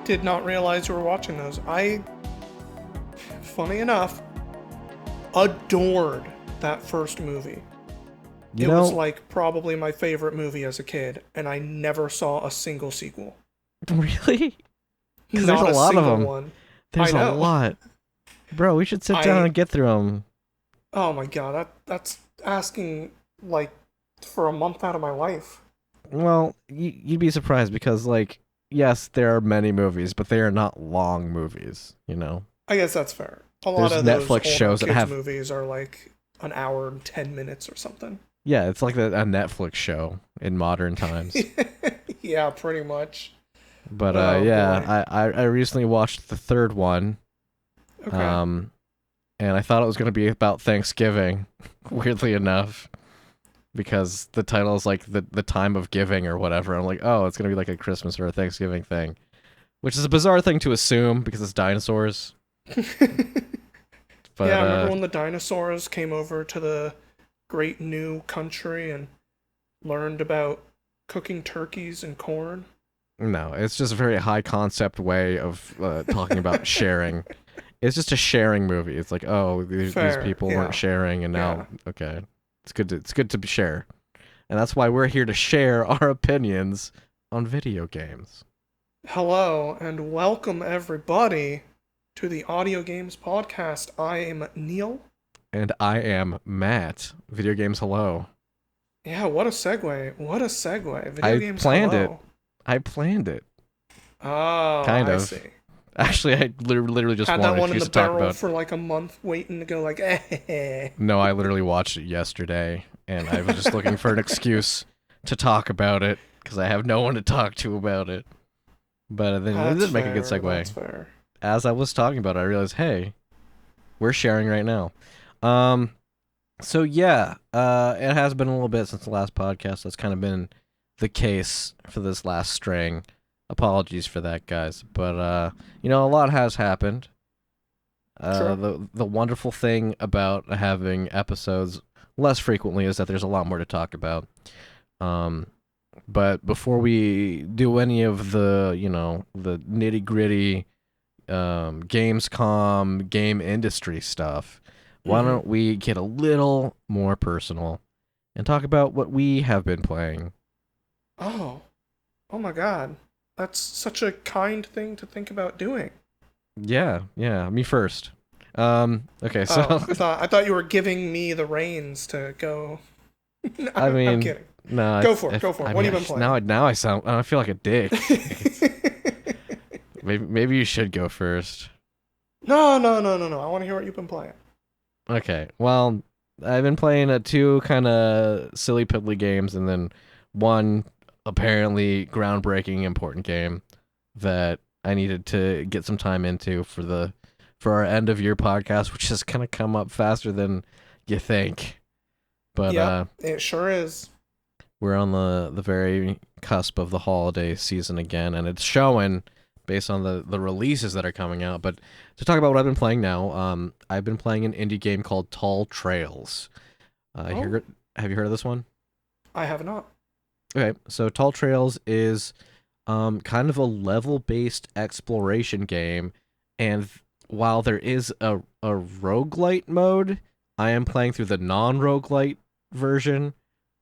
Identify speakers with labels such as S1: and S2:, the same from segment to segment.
S1: did not realize you were watching those. Funny enough, adored that first movie.
S2: You
S1: It
S2: know,
S1: was like probably my favorite movie as a kid, and I never saw a single sequel.
S2: really? Because there's
S1: Not
S2: a
S1: a
S2: lot of
S1: single
S2: them.
S1: one. I
S2: There's a
S1: know.
S2: lot. Bro, we should sit down
S1: I
S2: and get through them.
S1: Oh my god, that's asking like for a month out of my life.
S2: Well, you'd be surprised because, like, yes, there are many movies, but they are not long movies, you know?
S1: I guess that's fair. A lot
S2: There's
S1: of those
S2: Netflix
S1: older
S2: shows that
S1: kids
S2: have.
S1: movies are like an hour and 10 minutes or something.
S2: Yeah, it's like a Netflix show in modern times.
S1: Yeah, pretty much.
S2: But,
S1: Oh boy.
S2: yeah, I recently watched the third one,
S1: Okay.
S2: and I thought it was going to be about Thanksgiving, weirdly enough. Because the title is like the time of giving or whatever. I'm like, oh, it's gonna be like a Christmas or a Thanksgiving thing, which is a bizarre thing to assume because it's dinosaurs. But
S1: Yeah, I remember when the dinosaurs came over to the great new country and learned about cooking turkeys and corn.
S2: no, it's just a very high concept way of talking about sharing. It's just a sharing movie. It's like, oh, these
S1: Fair,
S2: people weren't
S1: yeah.
S2: sharing, and
S1: Yeah.
S2: now okay, it's good to share, and that's why we're here to share our opinions on video games.
S1: Hello and welcome everybody to the Audio Games Podcast. I am Neil.
S2: And I am Matt. Video games, hello.
S1: Yeah, what a segue. What a segue. Video
S2: I
S1: games,
S2: planned it.
S1: hello.
S2: I planned it.
S1: Oh,
S2: Kind
S1: I
S2: of.
S1: see.
S2: Actually, I literally just
S1: Had
S2: wanted
S1: that
S2: an
S1: one in
S2: excuse
S1: the
S2: to talk
S1: barrel
S2: about.
S1: for like a month waiting to go like, eh.
S2: No, I literally watched it yesterday, and I was just looking for an excuse to talk about it because I have no one to talk to about it. But then it
S1: That's
S2: did make a good
S1: fair,
S2: segue.
S1: that's fair.
S2: As I was talking about it, I realized, hey, we're sharing right now. Um, so yeah, it has been a little bit since the last podcast. That's kind of been the case for this last string. Apologies for that, guys. But a lot has happened.
S1: Sure.
S2: The wonderful thing about having episodes less frequently is that there's a lot more to talk about. But before we do any of the nitty gritty, Gamescom game industry stuff, why don't we get a little more personal and talk about what we have been playing?
S1: Oh. Oh my god. That's such a kind thing to think about doing.
S2: Yeah, me first. Okay, so
S1: Oh, I thought you were giving me the reins to go.
S2: I
S1: I'm
S2: mean,
S1: kidding.
S2: no,
S1: Go for it. Go for it.
S2: I
S1: What
S2: mean,
S1: have you been playing?
S2: now I feel like a dick. Maybe you should go first.
S1: No. I want to hear what you've been playing.
S2: Okay, well, I've been playing two kind of silly piddly games, and then one apparently groundbreaking important game that I needed to get some time into for our end of year podcast, which has kind of come up faster than you think. But
S1: Yep, it sure is.
S2: we're on the very cusp of the holiday season again, and it's showing based on the releases that are coming out. But to talk about what I've been playing now, I've been playing an indie game called Tall Trails. Have you heard of this one?
S1: I have not.
S2: Okay, so Tall Trails is kind of a level-based exploration game, and while there is a roguelite mode, I am playing through the non-roguelite version,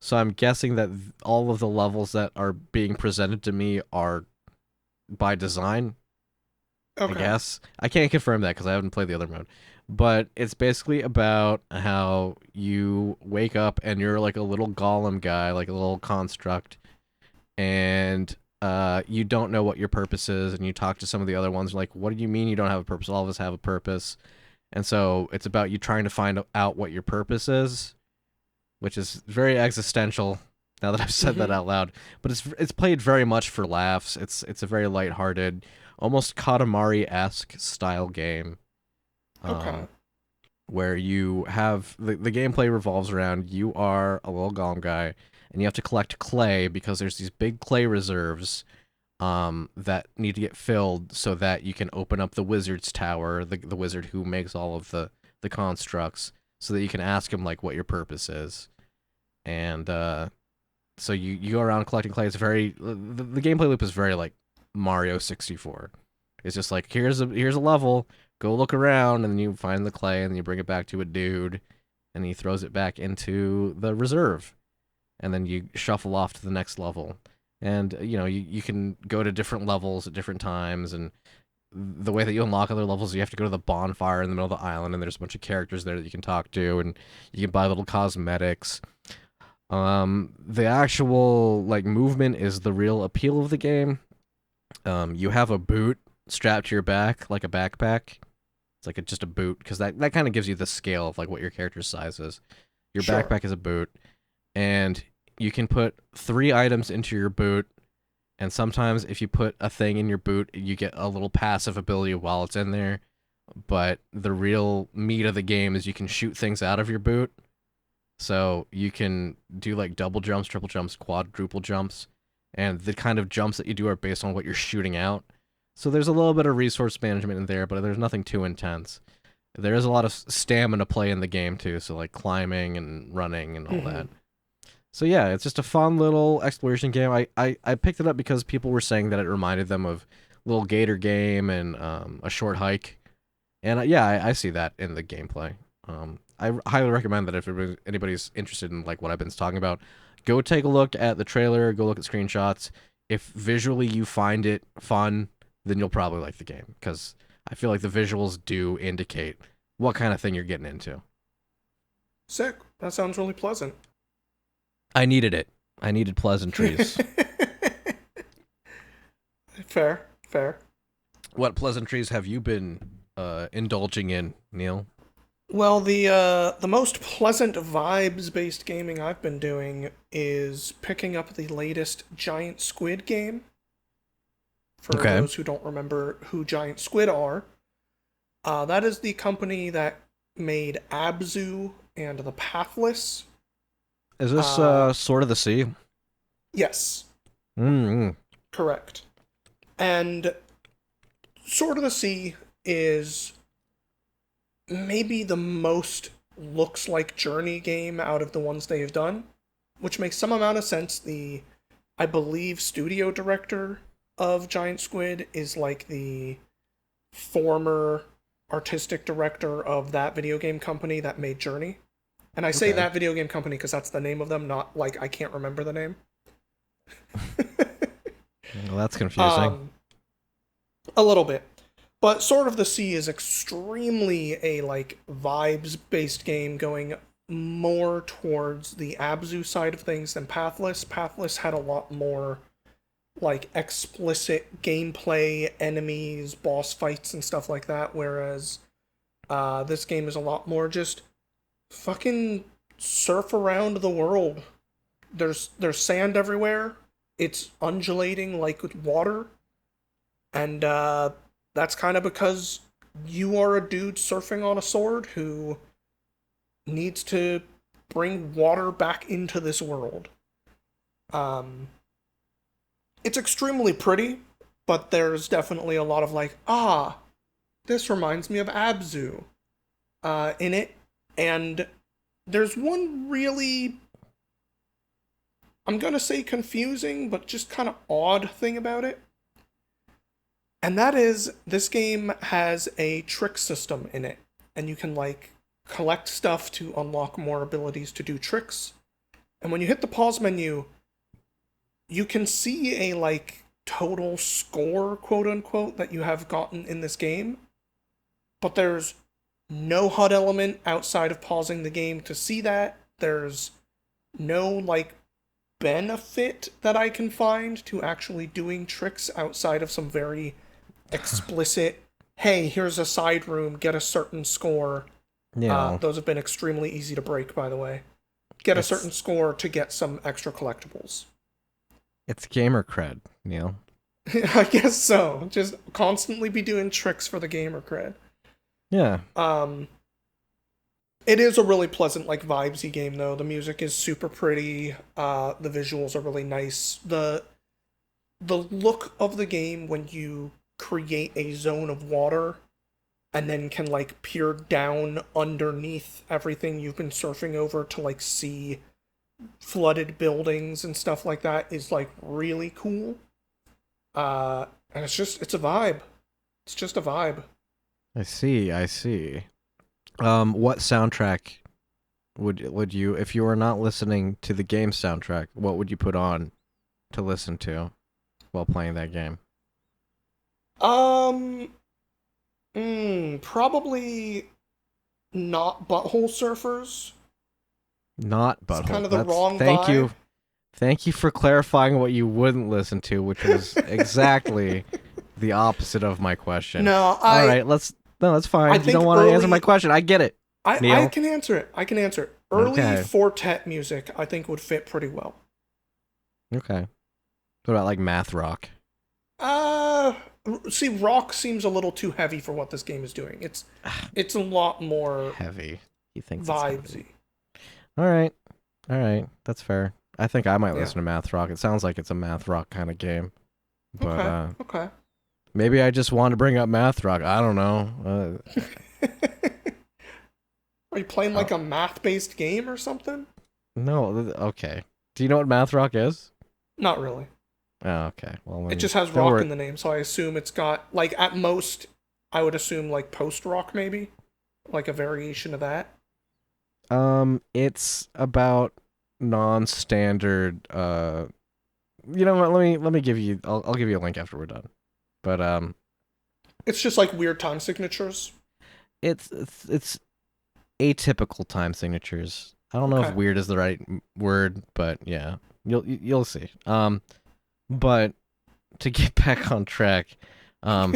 S2: so I'm guessing that all of the levels that are being presented to me are by design.
S1: Okay.
S2: I guess I can't confirm that because I haven't played the other mode, but it's basically about how you wake up and you're like a little golem guy, like a little construct, and you don't know what your purpose is, and you talk to some of the other ones like, what do you mean you don't have a purpose? All of us have a purpose. And so it's about you trying to find out what your purpose is, which is very existential now that I've said that out loud. But it's played very much for laughs. It's a very lighthearted, almost Katamari-esque style game.
S1: Okay.
S2: Where you have the gameplay revolves around you are a little golem guy, and you have to collect clay because there's these big clay reserves that need to get filled so that you can open up the wizard's tower, the wizard who makes all of the constructs, so that you can ask him like what your purpose is. And so you go around collecting clay. It's very the gameplay loop is very like Mario 64. It's just like here's a level, go look around, and then you find the clay, and then you bring it back to a dude, and he throws it back into the reserve, and then you shuffle off to the next level. And you can go to different levels at different times, and the way that you unlock other levels, you have to go to the bonfire in the middle of the island, and there's a bunch of characters there that you can talk to, and you can buy little cosmetics. The actual like movement is the real appeal of the game. You have a boot strapped to your back like a backpack. It's like just a boot because that kind of gives you the scale of like what your character's size is. Your
S1: Sure.
S2: backpack is a boot, and you can put 3 items into your boot. And sometimes if you put a thing in your boot, you get a little passive ability while it's in there. But the real meat of the game is you can shoot things out of your boot. So you can do like double jumps, triple jumps, quadruple jumps, and the kind of jumps that you do are based on what you're shooting out. So there's a little bit of resource management in there, but there's nothing too intense. There is a lot of stamina play in the game too, so like climbing and running and all
S1: Hmm.
S2: that. So yeah, it's just a fun little exploration game. I picked it up because people were saying that it reminded them of Little Gator Game and A Short Hike, and yeah, I see that in the gameplay. I highly recommend that if anybody's interested in like what I've been talking about, go take a look at the trailer, go look at screenshots. If visually you find it fun, then you'll probably like the game because I feel like the visuals do indicate what kind of thing you're getting into.
S1: Sick. That sounds really pleasant.
S2: I needed it. I needed pleasantries.
S1: Fair, fair.
S2: What pleasantries have you been indulging in, Neil?
S1: Well, the most pleasant vibes based gaming I've been doing is picking up the latest Giant Squid game. For
S2: Okay.
S1: those who don't remember who Giant Squid are, that is the company that made Abzu and the Pathless.
S2: Is this
S1: Uh,
S2: Sword of the Sea?
S1: yes,
S2: Mm-hmm.
S1: correct. And Sword of the Sea is maybe the most looks like Journey game out of the ones they have done, which makes some amount of sense. I believe, studio director of Giant Squid is like the former artistic director of that video game company that made Journey. And I say
S2: Okay.
S1: that video game company because that's the name of them, not like I can't remember the name.
S2: Well, that's confusing.
S1: um, a little bit. But Sword of the Sea is extremely a like vibes based game going more towards the Abzu side of things than Pathless. Pathless had a lot more like explicit gameplay, enemies, boss fights, and stuff like that, whereas this game is a lot more just fucking surf around the world. There's sand everywhere. It's undulating like with water, and that's kind of because you are a dude surfing on a sword who needs to bring water back into this world. Um, it's extremely pretty, but there's definitely a lot of like, this reminds me of Abzu in it. And there's one really, I'm going to say confusing, but just kind of odd thing about it. And that is, this game has a trick system in it. And you can, like, collect stuff to unlock more abilities to do tricks. And when you hit the pause menu, you can see a, like, total score, quote unquote, that you have gotten in this game. But there's no HUD element outside of pausing the game to see that. There's no, like, benefit that I can find to actually doing tricks outside of some very explicit, hey, here's a side room, get a certain score.
S2: Yeah,
S1: Those have been extremely easy to break, by the way. Get a
S2: it's
S1: certain score to get some extra collectibles.
S2: it's gamer cred, Neil.
S1: I guess so. Just constantly be doing tricks for the gamer cred.
S2: Yeah.
S1: Um, it is a really pleasant, like, vibesy game, though. The music is super pretty. The visuals are really nice. The look of the game when you create a zone of water and then can like peer down underneath everything you've been surfing over to like see flooded buildings and stuff like that is like really cool. And it's a vibe. It's just a vibe.
S2: I see. I see. What soundtrack would you, if you were not listening to the game soundtrack, what would you put on to listen to while playing that game?
S1: Um, probably not Butthole Surfers.
S2: Not
S1: It's kind
S2: Butthole.
S1: of the
S2: That's
S1: wrong
S2: thank you.
S1: vibe.
S2: Thank you for clarifying what you wouldn't listen to, which was exactly the opposite of my question.
S1: No,
S2: All right, no, that's
S1: I
S2: fine. You don't
S1: think
S2: want to answer my
S1: early
S2: question. I get it,
S1: I
S2: Neil.
S1: can answer it. I can answer it. Early
S2: Okay.
S1: quartet music I think would fit pretty well.
S2: Okay. What about like math rock?
S1: Uh See, rock seems a little too heavy for what this game is doing. It's a lot more
S2: Heavy. He thinks it's heavy.
S1: vibesy.
S2: All right. All right. That's fair. I think I might
S1: Yeah.
S2: listen to math rock. It sounds like it's a math rock kind of game. But
S1: Okay. Okay.
S2: maybe I just want to bring up math rock. I don't know.
S1: Are you playing
S2: Uh,
S1: like a math-based game or something?
S2: no. Okay. Do you know what math rock is?
S1: Not really.
S2: Oh, okay. Well,
S1: It
S2: then
S1: just has
S2: don't
S1: rock
S2: worry.
S1: in the name, so I assume it's got like at most I would assume like post-rock maybe, like a variation of that.
S2: It's about non-standard. You know what? Let me give you. I'll give you a link after we're done. But
S1: It's just like weird time signatures.
S2: it's atypical time signatures. I don't know if
S1: Okay.
S2: weird is the right word, but yeah, you'll see. But to get back on track, um,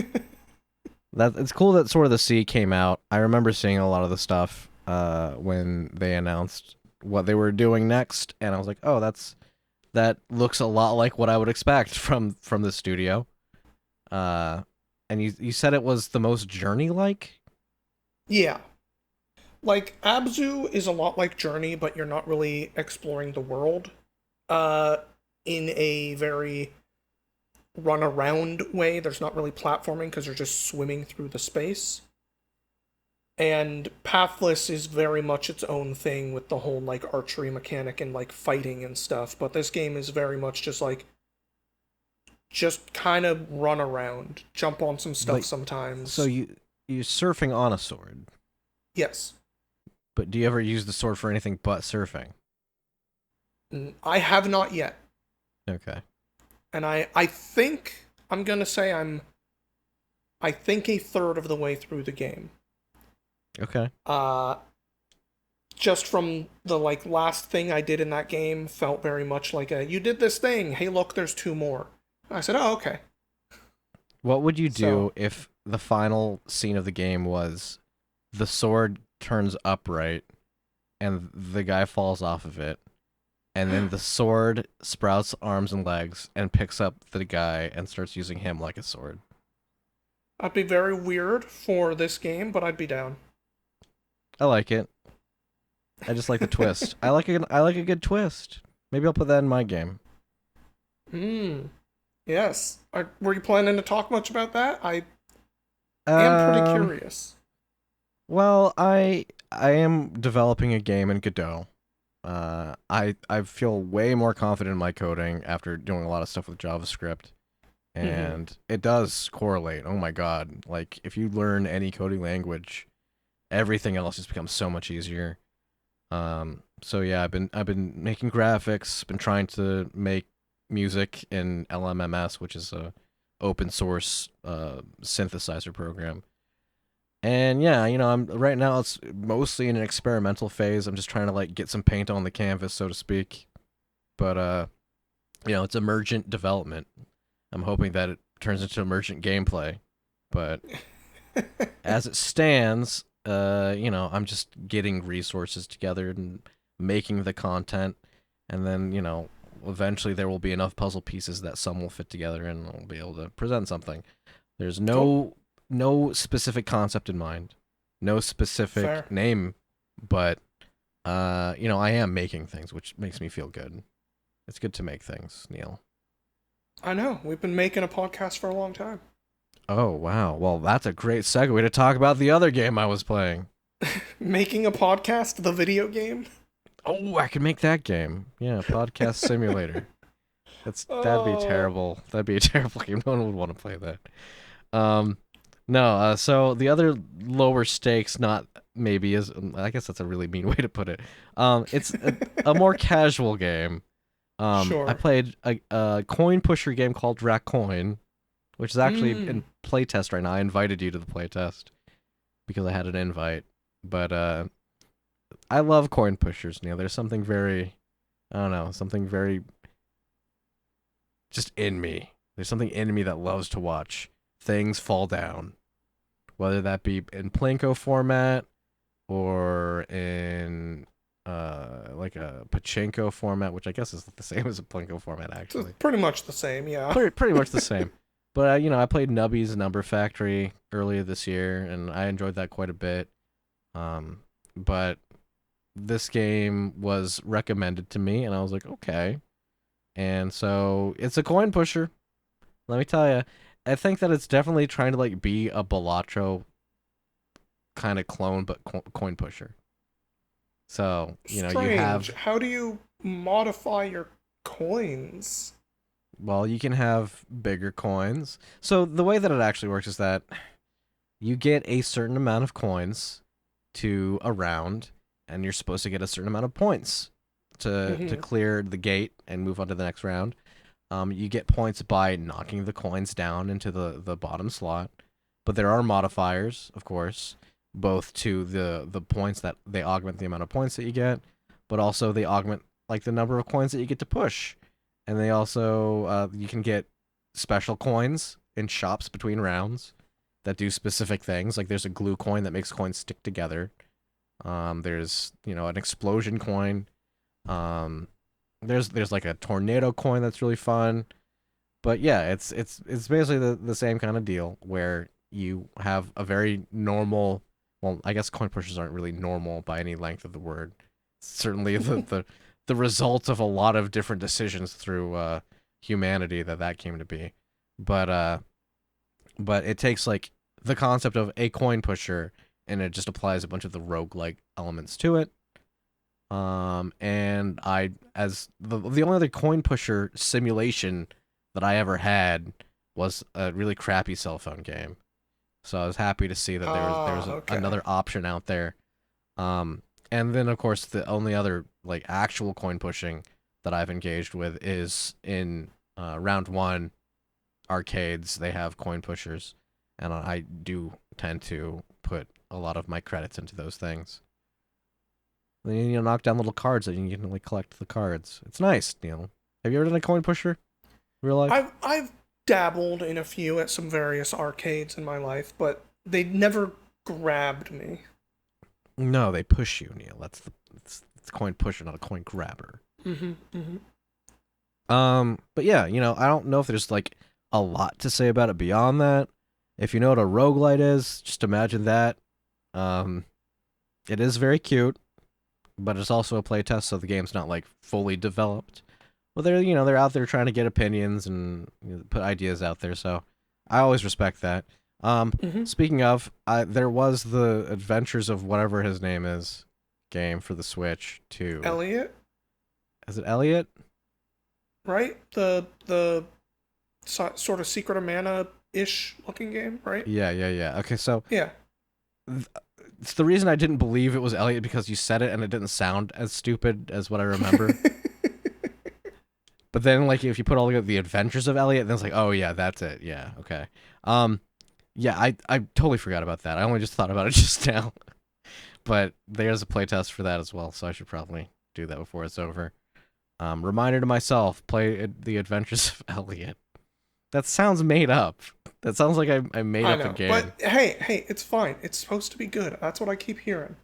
S2: that it's cool that Sword of the Sea came out. I remember seeing a lot of the stuff when they announced what they were doing next, and I was like, oh, that looks a lot like what I would expect from the studio. Uh, and you said it was the most Journey like.
S1: Yeah. Like Abzu is a lot like Journey, but you're not really exploring the world uh in a very run around way. There's not really platforming because you're just swimming through the space. And Pathless is very much its own thing with the whole like archery mechanic and like fighting and stuff, but this game is very much just kind of run around, jump on some stuff
S2: Like, so
S1: sometimes.
S2: you're surfing on a sword,
S1: Yes.
S2: but do you ever use the sword for anything but surfing?
S1: I have not yet.
S2: Okay.
S1: And I think I'm gonna say I think a third of the way through the game.
S2: Okay.
S1: Uh just from the like last thing I did in that game felt very much like a you did this thing. Hey, look, there's two more. I said, "Oh, okay."
S2: What would you
S1: So,
S2: do if the final scene of the game was the sword turns upright and the guy falls off of it, and then the sword sprouts arms and legs and picks up the guy and starts using him like a sword?
S1: that'd be very weird for this game, but I'd be down.
S2: I like it. I just like the twist. I like a good twist. Maybe I'll put that in my game.
S1: Hmm. Yes. Were you planning to talk much about that? I am pretty
S2: Um.
S1: curious.
S2: Well, I am developing a game in Godot. I feel way more confident in my coding after doing a lot of stuff with JavaScript,
S1: Mm-hmm.
S2: and it does correlate. Oh my god! Like if you learn any coding language, everything else just becomes so much easier. So yeah, I've been making graphics, been trying to make music in LMMS, which is a open source synthesizer program. And yeah, I'm right now it's mostly in an experimental phase. I'm just trying to like get some paint on the canvas, so to speak. But it's emergent development. I'm hoping that it turns into emergent gameplay. But as it stands, I'm just getting resources together and making the content, and then eventually there will be enough puzzle pieces that some will fit together, and I'll be able to present something. There's
S1: Cool.
S2: no specific concept in mind, no
S1: Fair.
S2: specific name, but I am making things, which makes me feel good. It's good to make things, Neil.
S1: I know. We've been making a podcast for a long time.
S2: Oh wow, well that's a great segue to talk about the other game I was playing.
S1: Making a podcast, the video game?
S2: Oh, I could make that game. Yeah, podcast simulator. That'd be
S1: Oh,
S2: terrible. That'd be a terrible game. No one would want to play that. Um, No, so the other lower stakes, not maybe is I guess that's a really mean way to put it. It's a more casual game. I
S1: Sure.
S2: played a coin pusher game called Coin, which is actually
S1: Mm.
S2: in playtest right now. I invited you to the playtest because I had an invite. But I love coin pushers, Neil. There's something very, I don't know, something very just in me. There's something in me that loves to watch things fall down, whether that be in Plinko format or in like a pachinko format, which I guess is the same as a Plinko format
S1: So it's
S2: actually.
S1: pretty much the same, yeah.
S2: Pretty much the same. But I played Nubby's Number Factory earlier this year, and I enjoyed that quite a bit. Um, but this game was recommended to me, and I was like, okay. And so it's a coin pusher. Let me tell you, I think that it's definitely trying to like be a Balatro kind of clone, but coin pusher. So you
S1: Strange.
S2: have
S1: How do you modify your coins?
S2: well, you can have bigger coins. So the way that it actually works is that you get a certain amount of coins to a round, and you're supposed to get a certain amount of points to
S1: Hmm.
S2: clear the gate and move on to the next round. You get points by knocking the coins down into the bottom slot, but there are modifiers, of course, both to the points that they augment the amount of points that you get, but also they augment like the number of coins that you get to push, and they also you can get special coins in shops between rounds that do specific things. Like there's a glue coin that makes coins stick together. There's an explosion coin. Um, there's like a tornado coin that's really fun. But yeah, it's basically the same kind of deal where you have a very normal. Well, I guess coin pushers aren't really normal by any length of the word. Certainly the result of a lot of different decisions through humanity that came to be. But but it takes like the concept of a coin pusher and it just applies a bunch of the roguelike elements to it. And I as the only other coin pusher simulation that I ever had was a really crappy cell phone game. So I was happy to see that there was
S1: Okay.
S2: another option out there. Um, and then of course the only other like actual coin pushing that I've engaged with is in round one arcades. They have coin pushers, and I do tend to put a lot of my credits into those things. Then knock down little cards that you can like collect the cards. It's nice, Neil. Have you ever done a coin pusher? Real life?
S1: I've dabbled in a few at some various arcades in my life, but they never grabbed me.
S2: No, they push you, Neil. It's a coin pusher, not a coin grabber.
S1: Hmm. Hmm.
S2: But yeah, I don't know if there's like a lot to say about it beyond that. If you know what a roguelite is, just imagine that. Um, it is very cute, but it's also a playtest, so the game's not like fully developed. Well, they're out there trying to get opinions and put ideas out there, so I always respect that.
S1: Hmm.
S2: Speaking of, there was the Adventures of whatever his name is game for the Switch too.
S1: Elliot,
S2: Is it Elliot?
S1: right? The sort of Secret of Mana ish looking game, right?
S2: Yeah, yeah, yeah. Okay, so
S1: Yeah.
S2: th- it's the reason I didn't believe it was Elliot because you said it and it didn't sound as stupid as what I remember. But then, like, if you put all the Adventures of Elliot, then it's like, oh yeah, that's it. Yeah, okay. Um, yeah, I totally forgot about that. I only just thought about it just now. But there's a playtest for that as well, so I should probably do that before it's over. Reminder to myself: play the Adventures of Elliot. That sounds made up. That sounds like I made
S1: I
S2: up a
S1: know, but
S2: game.
S1: hey, it's fine. It's supposed to be good. That's what I keep hearing.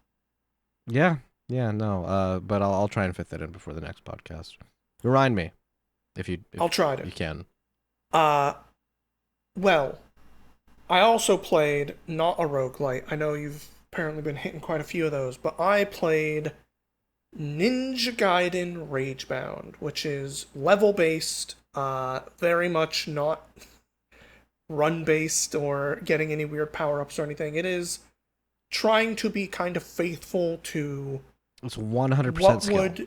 S2: Yeah, yeah, no. But I'll try and fit that in before the next podcast. Remind me if
S1: I'll try to.
S2: you can.
S1: Uh, well, I also played not a roguelite. I know you've apparently been hitting quite a few of those, but I played Ninja Gaiden Ragebound, which is level based, very much not run based or getting any weird power ups or anything. It is trying to be kind of faithful to
S2: It's 100%
S1: what
S2: skill.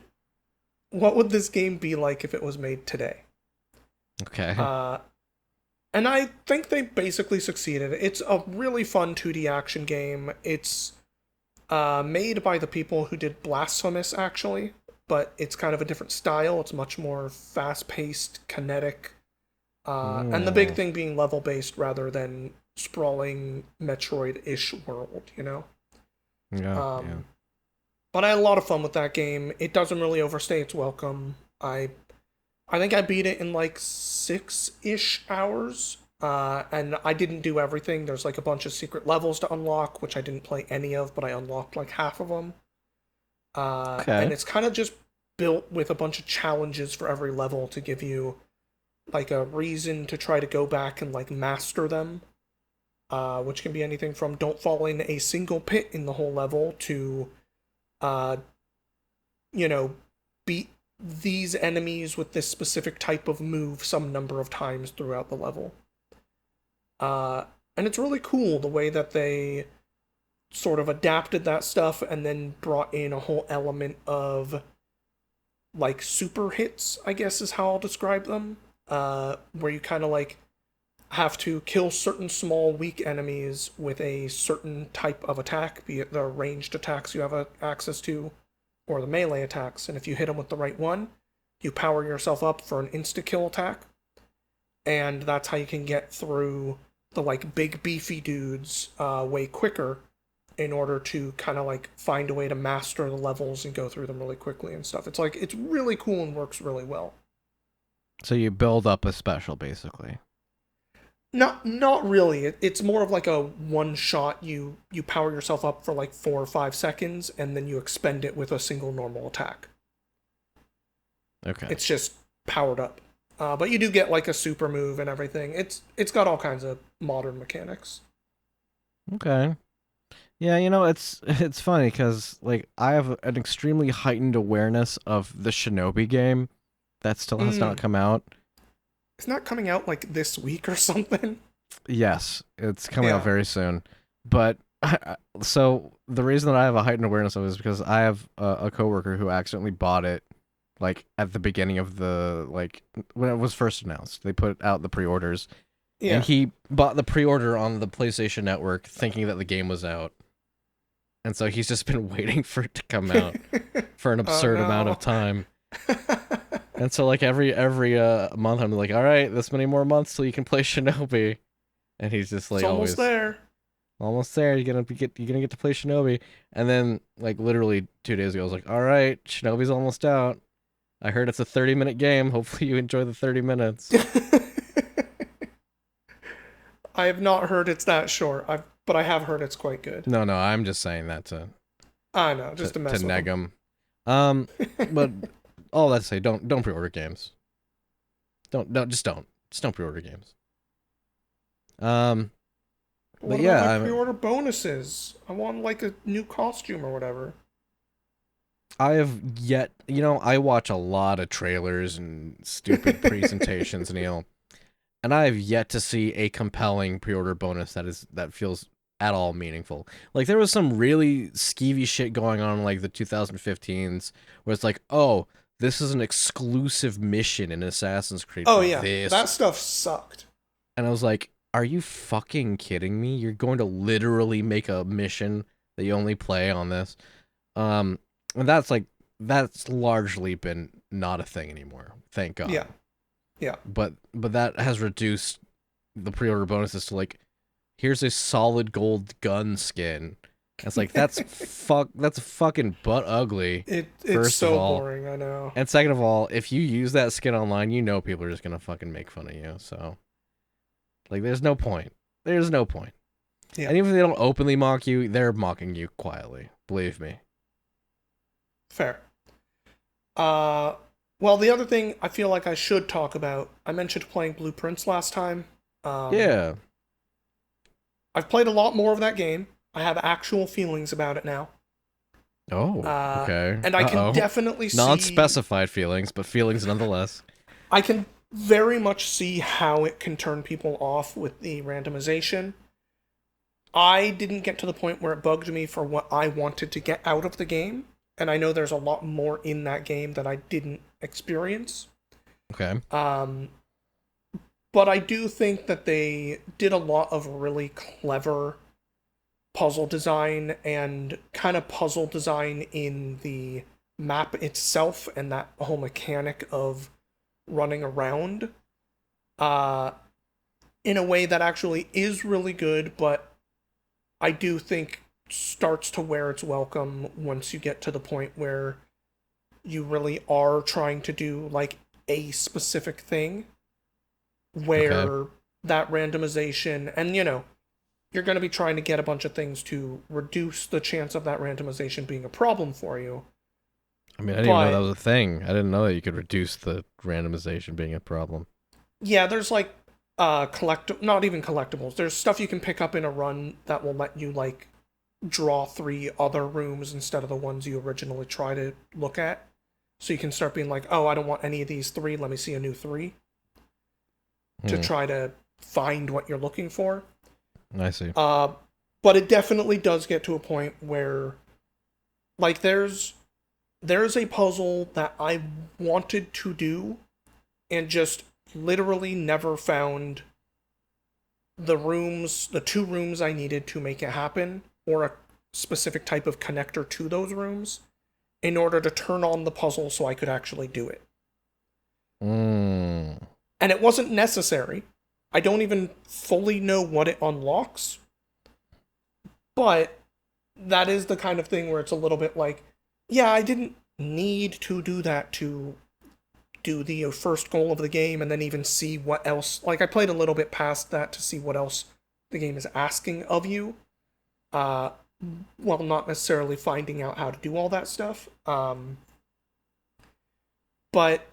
S1: would this game be like if it was made today.
S2: Okay.
S1: Uh, And I think they basically succeeded. It's a really fun 2D action game. It's made by the people who did Blasphemous, actually, but it's kind of a different style. It's much more fast-paced, kinetic, and the big
S2: Mm,
S1: thing being level-based rather than sprawling Metroid-ish world, you know?
S2: yeah, yeah.
S1: Um, but I had a lot of fun with that game. It doesn't really overstay its welcome. I think I beat it in like 6-ish hours. And I didn't do everything. There's like a bunch of secret levels to unlock, which I didn't play any of, but I unlocked like half of them. And
S2: Okay.
S1: it's kind of just built with a bunch of challenges for every level to give you like a reason to try to go back and like master them. Which can be anything from don't fall in a single pit in the whole level to, uh, you know, beat these enemies with this specific type of move some number of times throughout the level. Uh, and it's really cool the way that they sort of adapted that stuff and then brought in a whole element of like super hits, I guess is how I'll describe them. Where you kind of like have to kill certain small weak enemies with a certain type of attack, be it the ranged attacks you have access to or the melee attacks. And if you hit them with the right one, you power yourself up for an insta kill attack. And that's how you can get through the like big beefy dudes way quicker in order to kind of like find a way to master the levels and go through them really quickly and stuff. It's like it's really cool and works really well.
S2: So you build up a special, basically.
S1: Not really. It's more of like a one shot. You power yourself up for like 4 or 5 seconds and then you expend it with a single normal attack.
S2: Okay.
S1: It's just powered up. But you do get like a super move and everything. It's got all kinds of modern mechanics.
S2: Okay. Yeah, it's funny because like I have an extremely heightened awareness of the Shinobi game that still has not
S1: Mm,
S2: come out.
S1: it's not coming out like this week or something.
S2: Yes, it's coming out
S1: Yeah.
S2: very soon. But so the reason that I have a heightened awareness of it is because I have a coworker who accidentally bought it like at the beginning of the like when it was first announced. They put out the pre-orders and
S1: Yeah.
S2: he bought the pre-order on the PlayStation Network thinking that the game was out. And so he's just been waiting for it to come out for an
S1: Oh
S2: absurd amount of
S1: no.
S2: time. And so like every month I'm like, all right, this many more months till you can play Shinobi. And he's just
S1: It's
S2: like
S1: almost
S2: always
S1: there.
S2: almost there. You're gonna get to play Shinobi. And then like literally 2 days ago, I was like, all right, Shinobi's almost out. I heard it's a 30-minute game. Hopefully you enjoy the 30 minutes.
S1: I have not heard it's that short. But I have heard it's quite good.
S2: No, I'm just saying that
S1: I know, just to
S2: to
S1: mess with
S2: neg
S1: them.
S2: him. But all that to say, don't pre-order games. Don't pre-order games. Um, but
S1: What about my
S2: yeah,
S1: pre-order bonuses? I want like a new costume or whatever.
S2: I have yet, I watch a lot of trailers and stupid presentations, Neil, and I have yet to see a compelling pre-order bonus that feels at all meaningful. Like there was some really skeevy shit going on in like the 2015s where it's like, "Oh, this is an exclusive mission in Assassin's Creed
S1: Oh
S2: for
S1: yeah,
S2: this."
S1: that stuff sucked.
S2: And I was like, "Are you fucking kidding me? You're going to literally make a mission that you only play on this?" Um, and that's largely been not a thing anymore. Thank God.
S1: Yeah, yeah.
S2: But that has reduced the pre-order bonuses to like, here's a solid gold gun skin. And it's like that's fucking butt ugly.
S1: It's
S2: First of
S1: so
S2: all,
S1: boring. I know.
S2: and second of all, if you use that skin online, you know people are just gonna fucking make fun of you. So like, there's no point. There's no point.
S1: Yeah,
S2: And even if they don't openly mock you, they're mocking you quietly. Believe me.
S1: fair. Uh, well, the other thing I feel like I should talk about. I mentioned playing Blueprints last time. Um,
S2: Yeah.
S1: I've played a lot more of that game. I have actual feelings about it now.
S2: Oh,
S1: Uh,
S2: okay.
S1: and I can
S2: Uh-oh.
S1: definitely see.
S2: Non-specified feelings, but feelings nonetheless.
S1: I can very much see how it can turn people off with the randomization. I didn't get to the point where it bugged me for what I wanted to get out of the game, and I know there's a lot more in that game that I didn't experience.
S2: Okay.
S1: Um, but I do think that they did a lot of really clever puzzle design and kind of puzzle design in the map itself and that whole mechanic of running around uh, in a way that actually is really good, but I do think starts to wear its welcome once you get to the point where you really are trying to do like a specific thing
S2: Okay.
S1: where that randomization and you're going to be trying to get a bunch of things to reduce the chance of that randomization being a problem for you.
S2: I mean, I didn't even know that
S1: But
S2: was a thing. I didn't know that you could reduce the randomization being a problem.
S1: yeah, there's like not even collectibles. There's stuff you can pick up in a run that will let you like draw three other rooms instead of the ones you originally try to look at. So you can start being like, "Oh, I don't want any of these three. Let me see a new three," to
S2: Hmm.
S1: try to find what you're looking for.
S2: I see.
S1: Uh but it definitely does get to a point where like there's a puzzle that I wanted to do and just literally never found the two rooms I needed to make it happen, or a specific type of connector to those rooms in order to turn on the puzzle so I could actually do it.
S2: Mm.
S1: And it wasn't necessary. I don't even fully know what it unlocks, but that is the kind of thing where it's a little bit like, yeah, I didn't need to do that to do the first goal of the game and then even see what else. Like, I played a little bit past that to see what else the game is asking of you. Uh, well, not necessarily finding out how to do all that stuff. But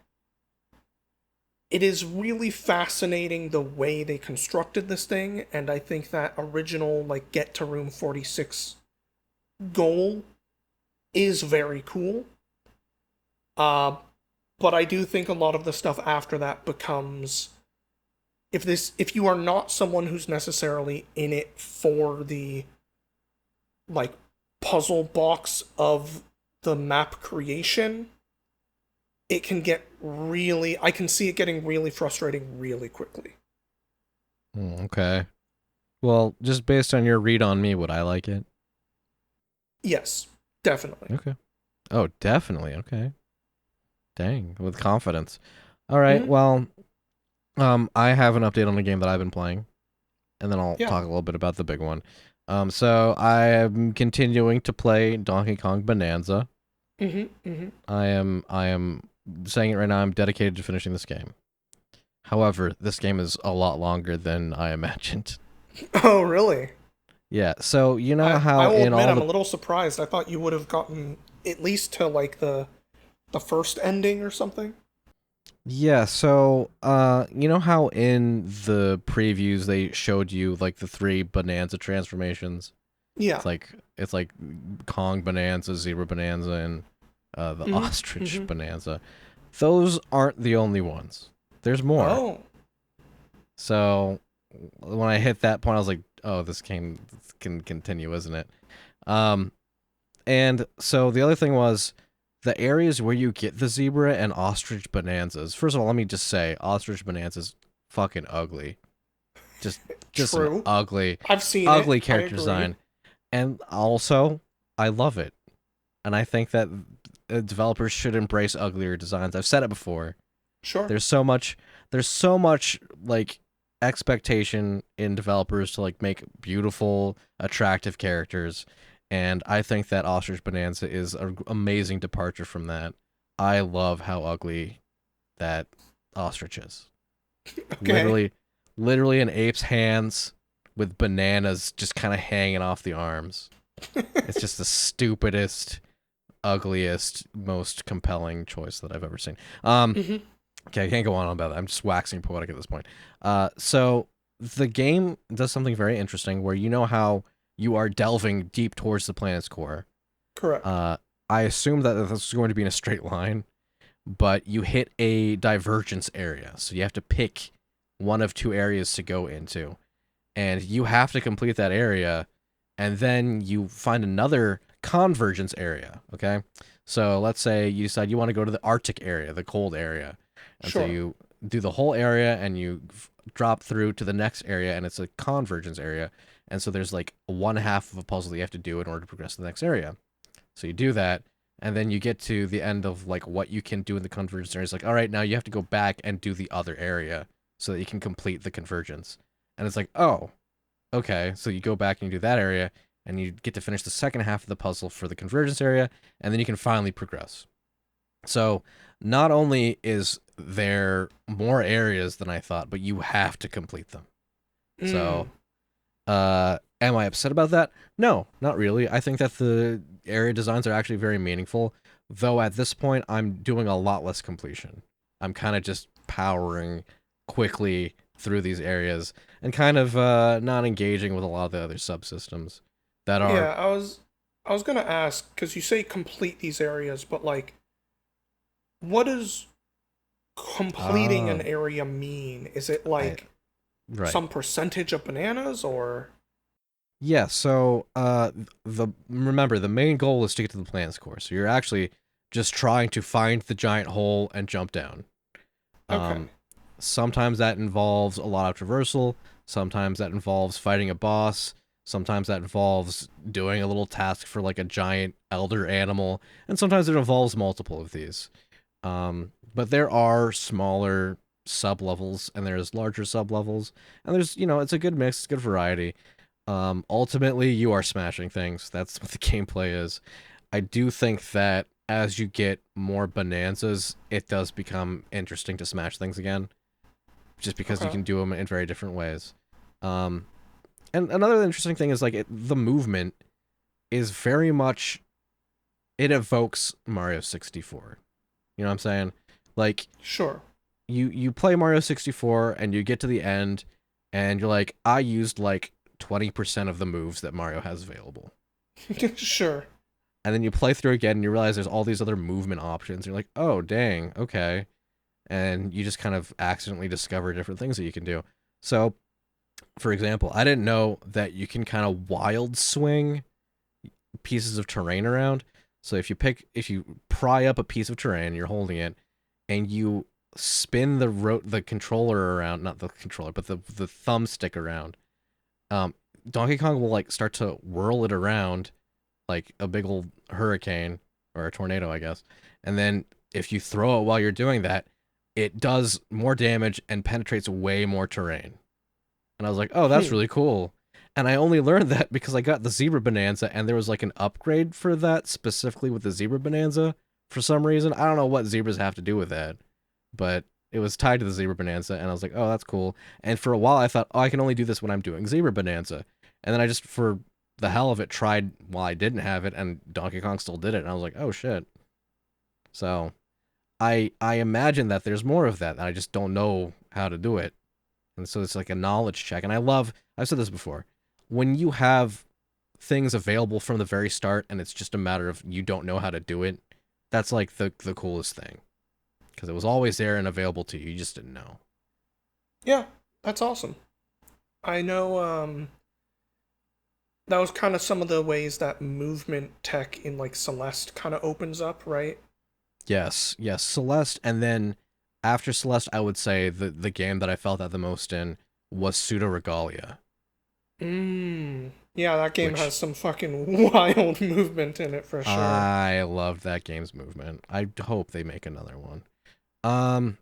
S1: it is really fascinating the way they constructed this thing, and I think that original, like, get to room 46 goal is very cool. Uh, but I do think a lot of the stuff after that becomes if you are not someone who's necessarily in it for the like puzzle box of the map creation, it can get really I can see it getting really frustrating really quickly.
S2: Okay. Well, just based on your read on me, would I like it?
S1: Yes, definitely.
S2: Okay. Oh, definitely. Okay. Dang, with confidence. All right.
S1: Mm-hmm.
S2: Well, I have an update on the game that I've been playing, and then I'll
S1: Yeah.
S2: talk a little bit about the big one. So I am continuing to play Donkey Kong Bonanza.
S1: Mm-hmm. Mm-hmm.
S2: I am saying it right now. I'm dedicated to finishing this game. However, this game is a lot longer than I imagined.
S1: Oh, really?
S2: Yeah. So you know
S1: I
S2: how
S1: will
S2: in
S1: admit
S2: all
S1: I'm
S2: the
S1: a little surprised. I thought you would have gotten at least to like the first ending or something.
S2: yeah. So you know how in the previews they showed you like the three Bonanza transformations.
S1: Yeah.
S2: It's like Kong Bonanza, Zebra Bonanza, and the
S1: Mm-hmm.
S2: Ostrich
S1: Mm-hmm.
S2: Bonanza. Those aren't the only ones. There's more.
S1: Oh.
S2: So when I hit that point, I was like, "Oh, this can continue, isn't it?" Um, and so the other thing was the areas where you get the zebra and ostrich bonanzas. First of all, let me just say, ostrich bonanzas fucking ugly. Just just an
S1: True.
S2: ugly,
S1: I've seen it.
S2: ugly
S1: I
S2: character
S1: agree.
S2: design. And also, I love it. And I think that developers should embrace uglier designs. I've said it before.
S1: Sure.
S2: There's so much there's so much like expectation in developers to like make beautiful, attractive characters. And I think that Ostrich Bonanza is an amazing departure from that. I love how ugly that ostrich is.
S1: Okay.
S2: Literally literally an ape's hands with bananas just kind of hanging off the arms. It's just the stupidest, ugliest, most compelling choice that I've ever seen.
S1: Mm-hmm.
S2: Okay, I can't go on about that. I'm just waxing poetic at this point. So the game does something very interesting where you know how you are delving deep towards the planet's core.
S1: Correct.
S2: Uh, I assume that this is going to be in a straight line, but you hit a divergence area. So you have to pick one of two areas to go into. And you have to complete that area, and then you find another convergence area. Okay. So let's say you decide you want to go to the Arctic area, the cold area. And so
S1: Sure.
S2: you do the whole area and you drop through to the next area, and it's a convergence area. And so there's like one half of a puzzle that you have to do in order to progress to the next area. So you do that, and then you get to the end of like what you can do in the convergence area. It's like, all right, now you have to go back and do the other area so that you can complete the convergence. And it's like, oh, okay. So you go back and you do that area, and you get to finish the second half of the puzzle for the convergence area, and then you can finally progress. So not only is there more areas than I thought, but you have to complete them.
S1: Mm.
S2: So, am I upset about that? No, not really. I think that the area designs are actually very meaningful, though at this point I'm doing a lot less completion. I'm kind of just powering quickly through these areas and kind of not engaging with a lot of the other subsystems that are
S1: Yeah, I was gonna ask because you say complete these areas, but like, what does completing
S2: uh
S1: an area mean? Is it
S2: I
S1: like
S2: right.
S1: some percentage of bananas or?
S2: Yeah, so the remember the main goal is to get to the planet's core. So you're actually just trying to find the giant hole and jump down.
S1: Okay.
S2: Um, Sometimes that involves a lot of traversal. Sometimes that involves fighting a boss. Sometimes that involves doing a little task for like a giant elder animal, and sometimes it involves multiple of these. But there are smaller sub levels and there's larger sub levels, and there's it's a good mix, it's good variety. Ultimately, you are smashing things. That's what the gameplay is. I do think that as you get more bonanzas, it does become interesting to smash things again, just because you
S1: Okay.
S2: can do them in very different ways. Um, and another interesting thing is like the movement is very much it evokes Mario 64. You know what I'm saying? Like
S1: Sure.
S2: you play Mario 64 and you get to the end and you're like, I used like 20% of the moves that Mario has available.
S1: Sure.
S2: And then you play through again and you realize there's all these other movement options. You're like, oh dang, okay. And you just kind of accidentally discover different things that you can do. So, for example, I didn't know that you can kind of wild swing pieces of terrain around. So if you pry up a piece of terrain, you're holding it, and you spin the controller around, not the controller, but the thumbstick around. Um, Donkey Kong will like start to whirl it around like a big old hurricane or a tornado, I guess. And then if you throw it while you're doing that, it does more damage and penetrates way more terrain. And I was like, oh, that's
S1: Hmm.
S2: really cool. And I only learned that because I got the Zebra Bonanza, and there was like an upgrade for that specifically with the Zebra Bonanza for some reason. I don't know what zebras have to do with that, but it was tied to the Zebra Bonanza, and I was like, oh, that's cool. And for a while, I thought, oh, I can only do this when I'm doing Zebra Bonanza. And then I just, for the hell of it, tried while I didn't have it, and Donkey Kong still did it. And I was like, oh, shit. So I imagine that there's more of that, and I just don't know how to do it. And so it's like a knowledge check. And I've said this before, when you have things available from the very start and it's just a matter of you don't know how to do it, that's like the coolest thing. Because it was always there and available to you. You just didn't know.
S1: Yeah, that's awesome. I know that was kind of some of the ways that movement tech in like Celeste kind of opens up, right?
S2: Yes, yes. Celeste, and then after Celeste, I would say the game that I felt that the most in was Pseudo Regalia,
S1: Mm. Yeah, that game has
S2: which
S1: some fucking wild movement in it for sure.
S2: I loved that game's movement. I hope they make another one. Um,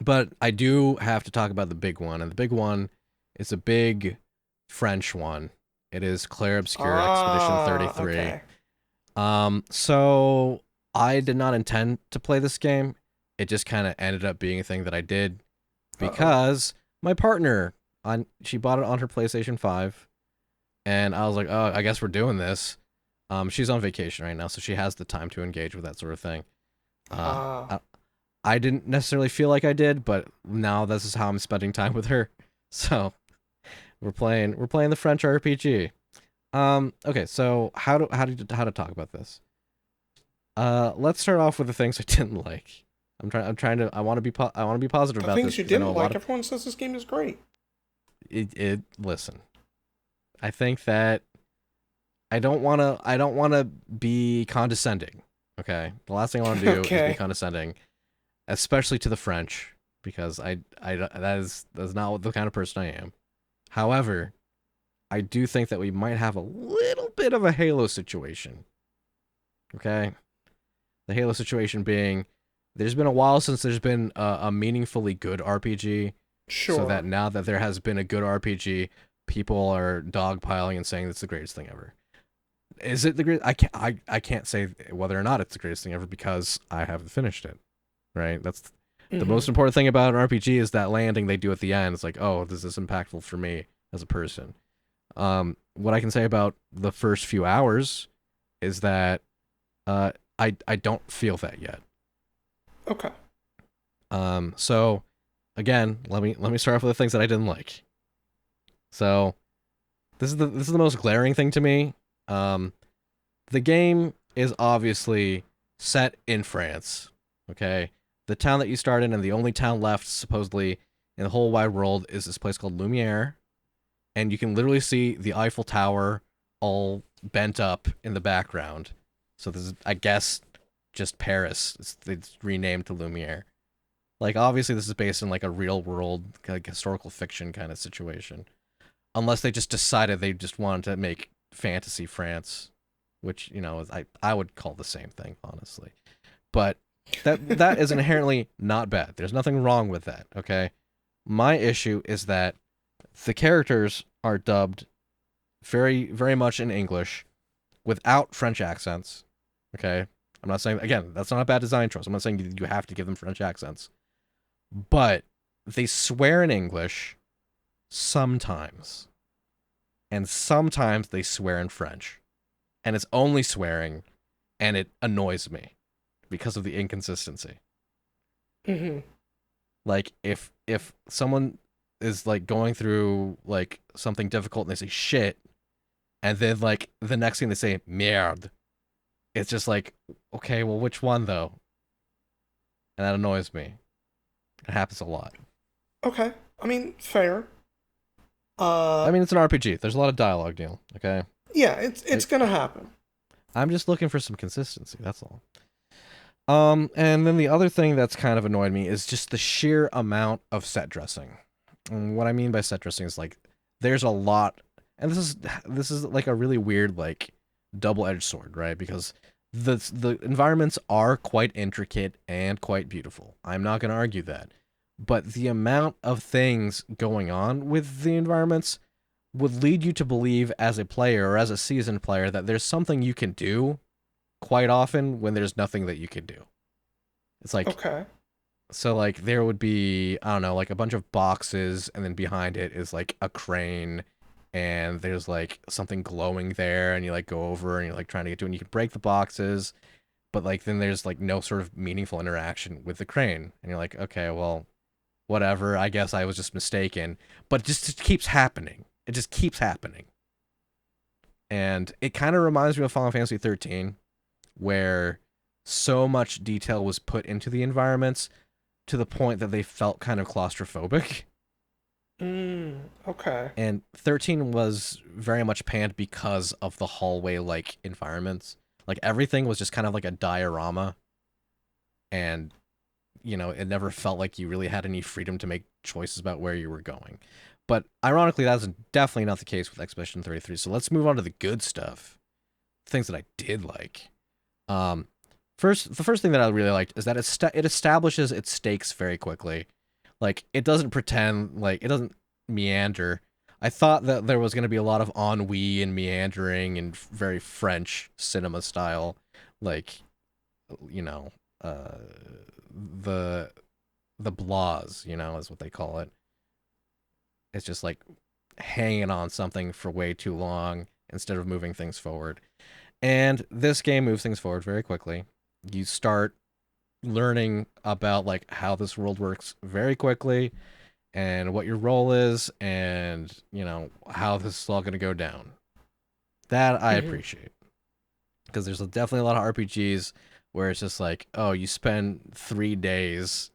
S2: but I do have to talk about the big one, and the big one is a big French one. It is Clair Obscur Expedition
S1: Ah,
S2: 33.
S1: okay.
S2: So I did not intend to play this game. It just kind of ended up being a thing that I did
S1: Uh-oh.
S2: because my partner she bought it on her PlayStation 5, and I was like, "Oh, I guess we're doing this." She's on vacation right now, so she has the time to engage with that sort of thing. Uh,
S1: Ah.
S2: I, I didn't necessarily feel like I did, but now this is how I'm spending time with her. So we're playing the French RPG. Okay, so how to talk about this? Let's start off with the things I didn't like. I want to I want to be positive
S1: The
S2: about this
S1: things you
S2: because I know
S1: didn't
S2: a lot
S1: like,
S2: of
S1: everyone says this game is great.
S2: listen. I think that I don't want to be condescending. Okay? The last thing I want to do is be
S1: Okay.
S2: condescending, especially to the French. because that's not the kind of person I am. However, I do think that we might have a little bit of a Halo situation. Okay, the Halo situation being there's been a while since there's been a meaningfully good RPG, so that
S1: Sure.
S2: now that there has been a good RPG, people are dogpiling and saying it's the greatest thing ever. Is it the great? I can't say whether or not it's the greatest thing ever because I haven't finished it. Right. That's the
S1: Mm-hmm.
S2: most important thing about an RPG is that landing they do at the end. It's like, oh, this is impactful for me as a person. What I can say about the first few hours is that uh, I don't feel that yet.
S1: Okay.
S2: So again, let me start off with the things that I didn't like. So this is the most glaring thing to me. Um, the game is obviously set in France. Okay, the town that you start in and the only town left supposedly in the whole wide world is this place called Lumiere, and you can literally see the Eiffel Tower all bent up in the background. So this is, I guess, just Paris. It's renamed to Lumiere. Like obviously this is based in like a real world like historical fiction kind of situation. Unless they just decided they just wanted to make fantasy France, which I would call the same thing honestly. But that is inherently not bad. There's nothing wrong with that. Okay, my issue is that the characters are dubbed very very much in English without French accents. Okay, I'm not saying again that's not a bad design choice. I'm not saying you have to give them French accents, but they swear in English sometimes, and sometimes they swear in French, and it's only swearing, and it annoys me because of the inconsistency.
S1: Mm-hmm.
S2: Like if someone is like going through like something difficult and they say shit, and then like the next thing they say merde, it's just like okay, well which one though? And that annoys me. It happens a lot.
S1: Okay. I mean, fair.
S2: I
S1: Uh,
S2: mean, it's an RPG. There's a lot of dialogue, Neil. Okay,
S1: yeah, it's
S2: like
S1: gonna happen.
S2: I'm just looking for some consistency. That's all. And then the other thing that's kind of annoyed me is just the sheer amount of set dressing. And what I mean by set dressing is like there's a lot, and this is like a really weird like double-edged sword, right? Because the environments are quite intricate and quite beautiful. I'm not going to argue that. But the amount of things going on with the environments would lead you to believe as a player or as a seasoned player that there's something you can do quite often when there's nothing that you can do. It's like
S1: Okay.
S2: so like there would be I don't know like a bunch of boxes and then behind it is like a crane and there's like something glowing there and you like go over and you're like trying to get to it and you can break the boxes but like then there's like no sort of meaningful interaction with the crane and you're like okay well whatever I guess I was just mistaken but it just keeps happening it just keeps happening and it kind of reminds me of Final Fantasy 13 where so much detail was put into the environments to the point that they felt kind of claustrophobic.
S1: Okay.
S2: And 13 was very much panned because of the hallway like environments. Like everything was just kind of like a diorama. And, it never felt like you really had any freedom to make choices about where you were going. But ironically, that's definitely not the case with Expedition 33. So let's move on to the good stuff. Things that I did like. Um, the first thing that I really liked is that it establishes its stakes very quickly. Like it doesn't pretend, like it doesn't meander. I thought that there was going to be a lot of ennui and meandering and very French cinema style, like you know, uh, the the blahs, is what they call it. It's just like hanging on something for way too long instead of moving things forward. And this game moves things forward very quickly. You start learning about like how this world works very quickly and what your role is and how this is all going to go down. That I
S1: Mm-hmm.
S2: appreciate because there's definitely a lot of RPGs where it's just like, oh, you spend 3 days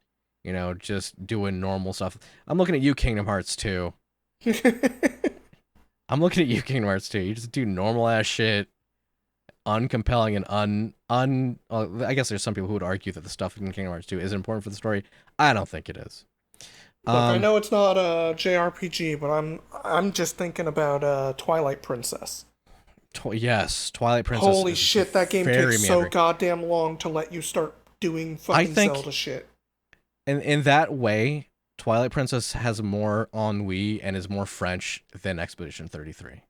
S2: just doing normal stuff. I'm looking at you, Kingdom Hearts 2. I'm looking at you, Kingdom Hearts 2. You just do normal ass shit, uncompelling and I guess there's some people who would argue that the stuff in Kingdom Hearts 2 is important for the story. I don't think it is.
S1: Look, I
S2: Um,
S1: know it's not a JRPG, but I'm just thinking about Twilight Princess.
S2: yes, Twilight Princess
S1: Holy
S2: is
S1: shit, that game
S2: very
S1: takes so
S2: meandering.
S1: goddamn long to let you start doing
S2: I
S1: fucking
S2: think
S1: Zelda shit.
S2: in that way, Twilight Princess has more ennui and is more French than Expedition 33.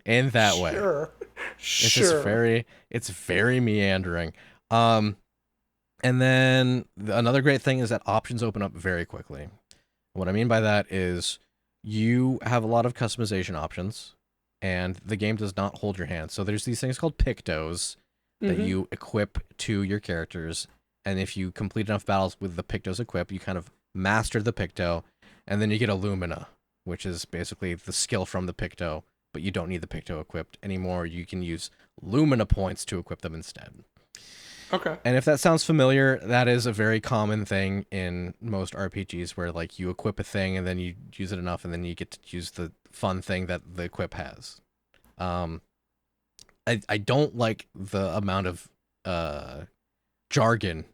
S2: In that way,
S1: Sure.
S2: it's just
S1: Sure.
S2: it's very meandering. Um, and then another great thing is that options open up very quickly. What I mean by that is you have a lot of customization options, and the game does not hold your hand. So there's these things called pictos that
S1: Mm-hmm.
S2: you equip to your characters, and if you complete enough battles with the pictos equipped, you kind of master the picto, and then you get Illumina, which is basically the skill from the picto, but you don't need the picto equipped anymore. You can use Lumina points to equip them instead.
S1: Okay.
S2: And if that sounds familiar, that is a very common thing in most RPGs where like you equip a thing and then you use it enough and then you get to use the fun thing that the equip has. Um, I don't like the amount of jargon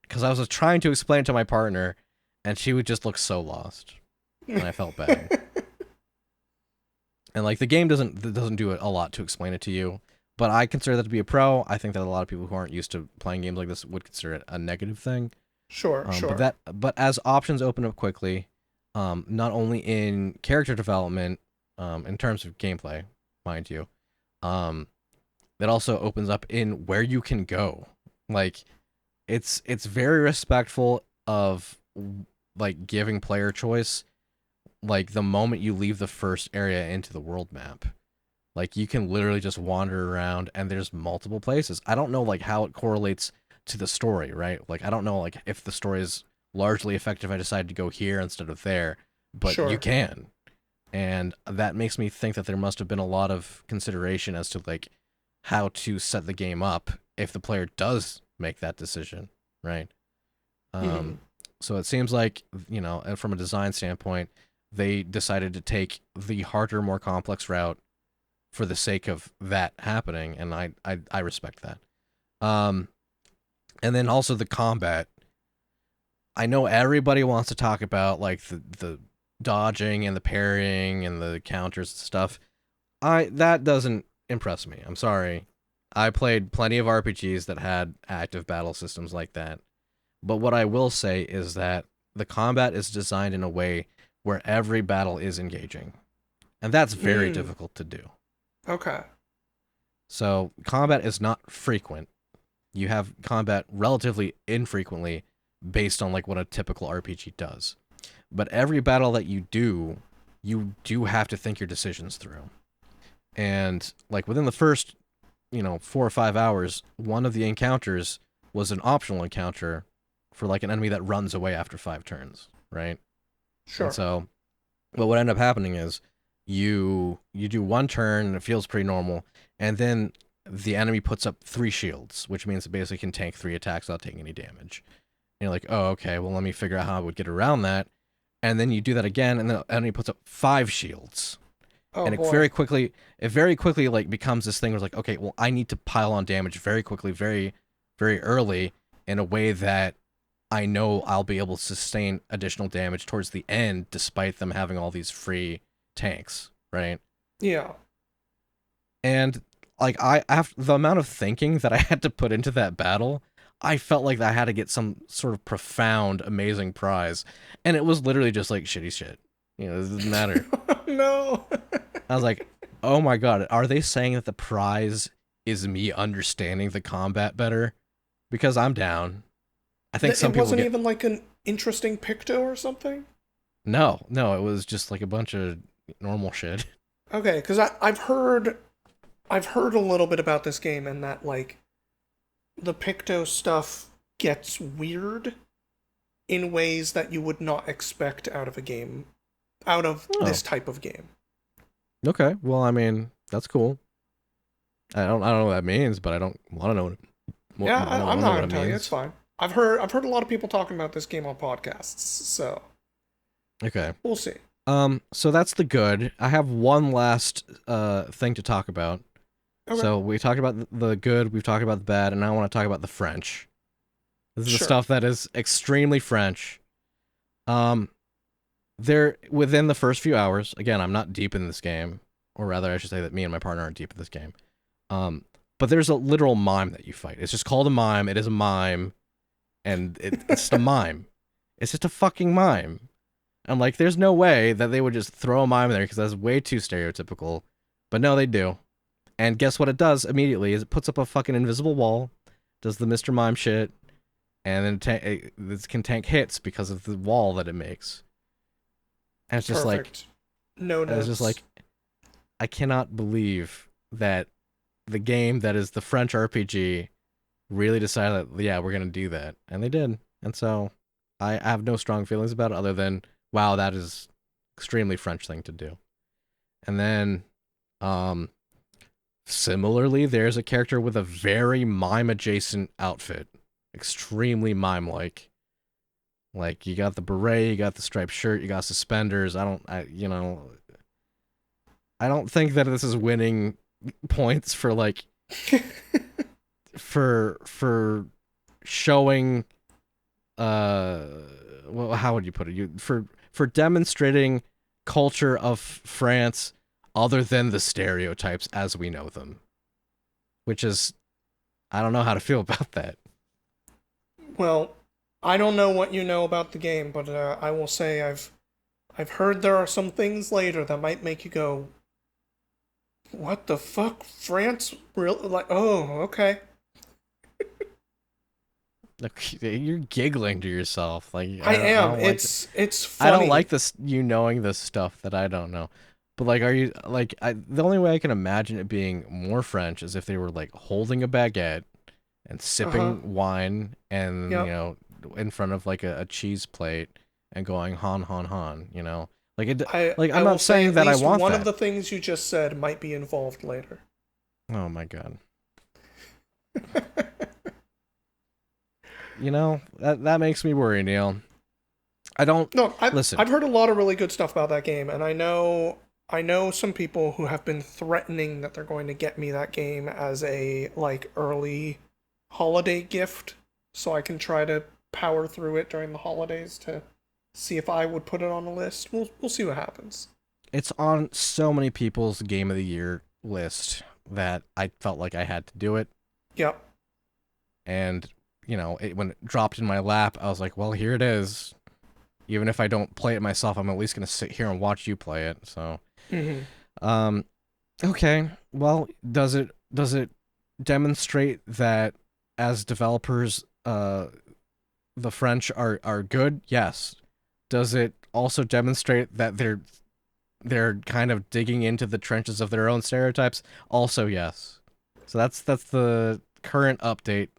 S2: because I was trying to explain it to my partner and she would just look so lost and I felt bad. And like the game doesn't do a lot to explain it to you, but I consider that to be a pro. I think that a lot of people who aren't used to playing games like this would consider it a negative thing.
S1: Sure, sure.
S2: But as options open up quickly, not only in character development, in terms of gameplay, mind you, um, it also opens up in where you can go. Like it's very respectful of like giving player choice. Like the moment you leave the first area into the world map, like you can literally just wander around and there's multiple places. I don't know like how it correlates to the story, right? Like I don't know like if the story is largely effective if I decide to go here instead of there, but you
S1: Sure.
S2: can. And that makes me think that there must have been a lot of consideration as to like how to set the game up if the player does make that decision, right?
S1: Mm-hmm.
S2: Um so it seems like, you know, from a design standpoint, they decided to take the harder, more complex route for the sake of that happening, and I respect that. Um, and then also the combat. I know everybody wants to talk about like the dodging and the parrying and the counters and stuff. That doesn't impress me. I'm sorry. I played plenty of RPGs that had active battle systems like that. But what I will say is that the combat is designed in a way where every battle is engaging. And that's very
S1: Mm.
S2: difficult to do.
S1: Okay.
S2: So combat is not frequent. You have combat relatively infrequently based on like what a typical RPG does. But every battle that you do have to think your decisions through. And like within the first, 4 or 5 hours, one of the encounters was an optional encounter for like an enemy that runs away after 5 turns, right? And
S1: Sure.
S2: so what would end up happening is you do one turn and it feels pretty normal, and then the enemy puts up 3 shields, which means it basically can tank 3 attacks without taking any damage. And you're like, oh, okay, well let me figure out how I would get around that. And then you do that again, and the enemy puts up 5 shields.
S1: Oh
S2: And
S1: boy.
S2: it very quickly like becomes this thing where it's like, okay, well I need to pile on damage very quickly, very, very early in a way that I know I'll be able to sustain additional damage towards the end, despite them having all these free tanks, right?
S1: Yeah.
S2: And like after the amount of thinking that I had to put into that battle, I felt like I had to get some sort of profound, amazing prize, and it was literally just like shitty shit. It doesn't matter.
S1: No.
S2: I was like, oh my god, are they saying that the prize is me understanding the combat better? Because I'm down. I think some
S1: It
S2: people
S1: wasn't
S2: get
S1: even like an interesting picto or something?
S2: no, it was just like a bunch of normal shit.
S1: Okay, because I've heard a little bit about this game and that like the picto stuff gets weird in ways that you would not expect out of a game, out of
S2: Oh,
S1: this type of game.
S2: okay. Well, I mean, that's cool. I don't know what that means, but I don't want to know
S1: Yeah,
S2: I don't
S1: I'm
S2: want to know
S1: not
S2: what
S1: gonna
S2: it
S1: tell you. It's
S2: means.
S1: fine. I've heard a lot of people talking about this game on podcasts, so
S2: Okay.
S1: we'll see.
S2: So that's the good. I have one last thing to talk about.
S1: Okay.
S2: So we talked about the good, we've talked about the bad, and now I want to talk about the French. This is the
S1: Sure.
S2: stuff that is extremely French. Um, there within the first few hours. Again, I'm not deep in this game, or rather, I should say that me and my partner aren't deep in this game. Um, but there's a literal mime that you fight. It's just called a mime. It is a mime, and it's just a mime. It's just a fucking mime. I'm like, there's no way that they would just throw a mime in there because that's way too stereotypical. But no, they do. And guess what it does immediately is it puts up a fucking invisible wall, does the Mr. Mime shit, and then this can tank hits because of the wall that it makes. And it's just like,
S1: Perfect. No
S2: it's just
S1: notes.
S2: like, I cannot believe that the game that is the French RPG really decided that, yeah, we're gonna do that, and they did. And so I have no strong feelings about it other than, wow, that is extremely French thing to do. And then, um, similarly, there's a character with a very mime adjacent outfit, extremely mime like. Like you got the beret, you got the striped shirt, you got suspenders. I don't think that this is winning points for like for showing uh well, how would you put it? For demonstrating culture of France other than the stereotypes as we know them, which is, I don't know how to feel about that.
S1: Well, I don't know what you know about the game, but I will say I've heard there are some things later that might make you go, "What the fuck, France?" Real like, oh, okay.
S2: You're giggling to yourself. Like
S1: I
S2: I
S1: am.
S2: don't like
S1: It's
S2: I don't like
S1: funny.
S2: this, you knowing this stuff that I don't know. But like, are you like the only way I can imagine it being more French is if they were like holding a baguette and
S1: Uh huh.
S2: sipping wine and
S1: Yep.
S2: in front of like a cheese plate and going han han han. Like it. Like
S1: I
S2: I'm
S1: will
S2: not
S1: say
S2: saying
S1: at
S2: that I
S1: least
S2: want
S1: one of
S2: that.
S1: the things you just said might be involved later.
S2: Oh my god. That makes me worry, Neil. I don't
S1: No,
S2: listen.
S1: I've heard a lot of really good stuff about that game, and I know some people who have been threatening that they're going to get me that game as a like early holiday gift, so I can try to power through it during the holidays to see if I would put it on a list. We'll see what happens.
S2: It's on so many people's game of the year list that I felt like I had to do it.
S1: Yep.
S2: And when it dropped in my lap, I was like, well, here it is. Even if I don't play it myself, I'm at least gonna sit here and watch you play it. So,
S1: Hmm.
S2: um, okay. Well, does it demonstrate that as developers, the French are good? Yes. Does it also demonstrate that they're kind of digging into the trenches of their own stereotypes? Also, yes. So that's the current update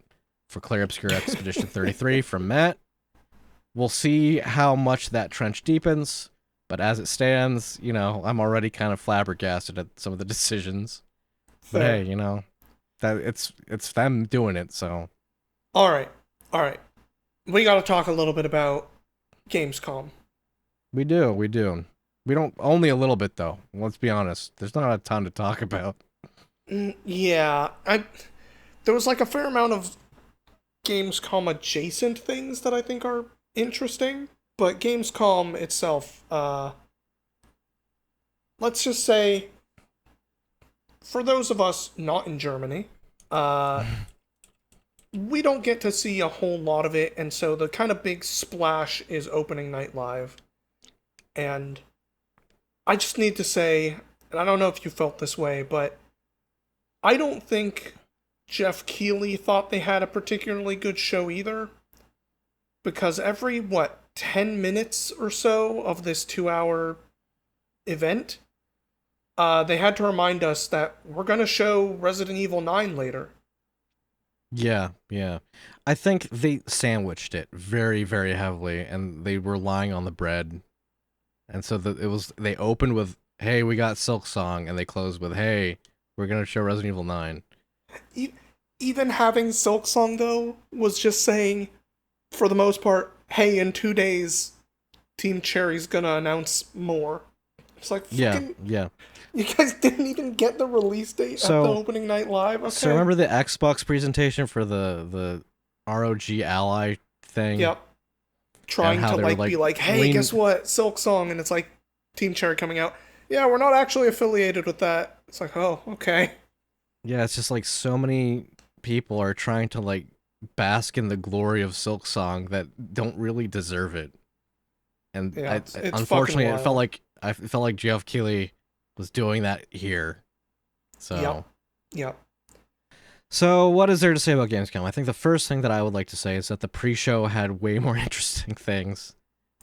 S2: for Clair Obscure Expedition 33 from Matt. We'll see how much that trench deepens, but as it stands, I'm already kind of flabbergasted at some of the decisions. But hey,
S1: Fair.
S2: that it's them doing it, so
S1: All right. All right. We got to talk a little bit about Gamescom.
S2: we do. We don't, only a little bit though. Let's be honest. There's not a ton to talk about.
S1: Yeah, I there was like a fair amount of Gamescom adjacent things that I think are interesting, but Gamescom itself, let's just say, for those of us not in Germany, uh, we don't get to see a whole lot of it, and so the kind of big splash is opening night live. And I just need to say, and I don't know if you felt this way, but I don't think Jeff Keighley thought they had a particularly good show either. Because every, what, 10 minutes or so of this 2 hour event, they had to remind us that we're going to show Resident Evil 9 later.
S2: Yeah, yeah. I think they sandwiched it very, very heavily, and they were relying on the bread. And so they opened with, "Hey, we got Silk Song," and they closed with, "Hey, we're gonna show Resident Evil 9."
S1: E- Even having Silk Song, though, was just saying, for the most part, hey, in 2 days, Team Cherry's gonna announce more. It's like,
S2: Yeah,
S1: fucking,
S2: yeah.
S1: you guys didn't even get the release date at the
S2: So
S1: opening night live?
S2: so
S1: Okay.
S2: remember the Xbox presentation for the ROG ally thing,
S1: Yep.
S2: and
S1: Trying
S2: how
S1: to
S2: they were
S1: like
S2: like
S1: be like, hey,
S2: lean.
S1: guess what? Silk Song, and it's like Team Cherry coming out. Yeah, we're not actually affiliated with that. It's like, oh, okay.
S2: Yeah, it's just like so many people are trying to like bask in the glory of Silk Song that don't really deserve it. And
S1: Yeah, it's fucking
S2: unfortunately,
S1: wild.
S2: it felt like Geoff Keighley was doing that here.
S1: Yep.
S2: So,
S1: Yep.
S2: what is there to say about Gamescom? I think the first thing that I would like to say is that the pre-show had way more interesting things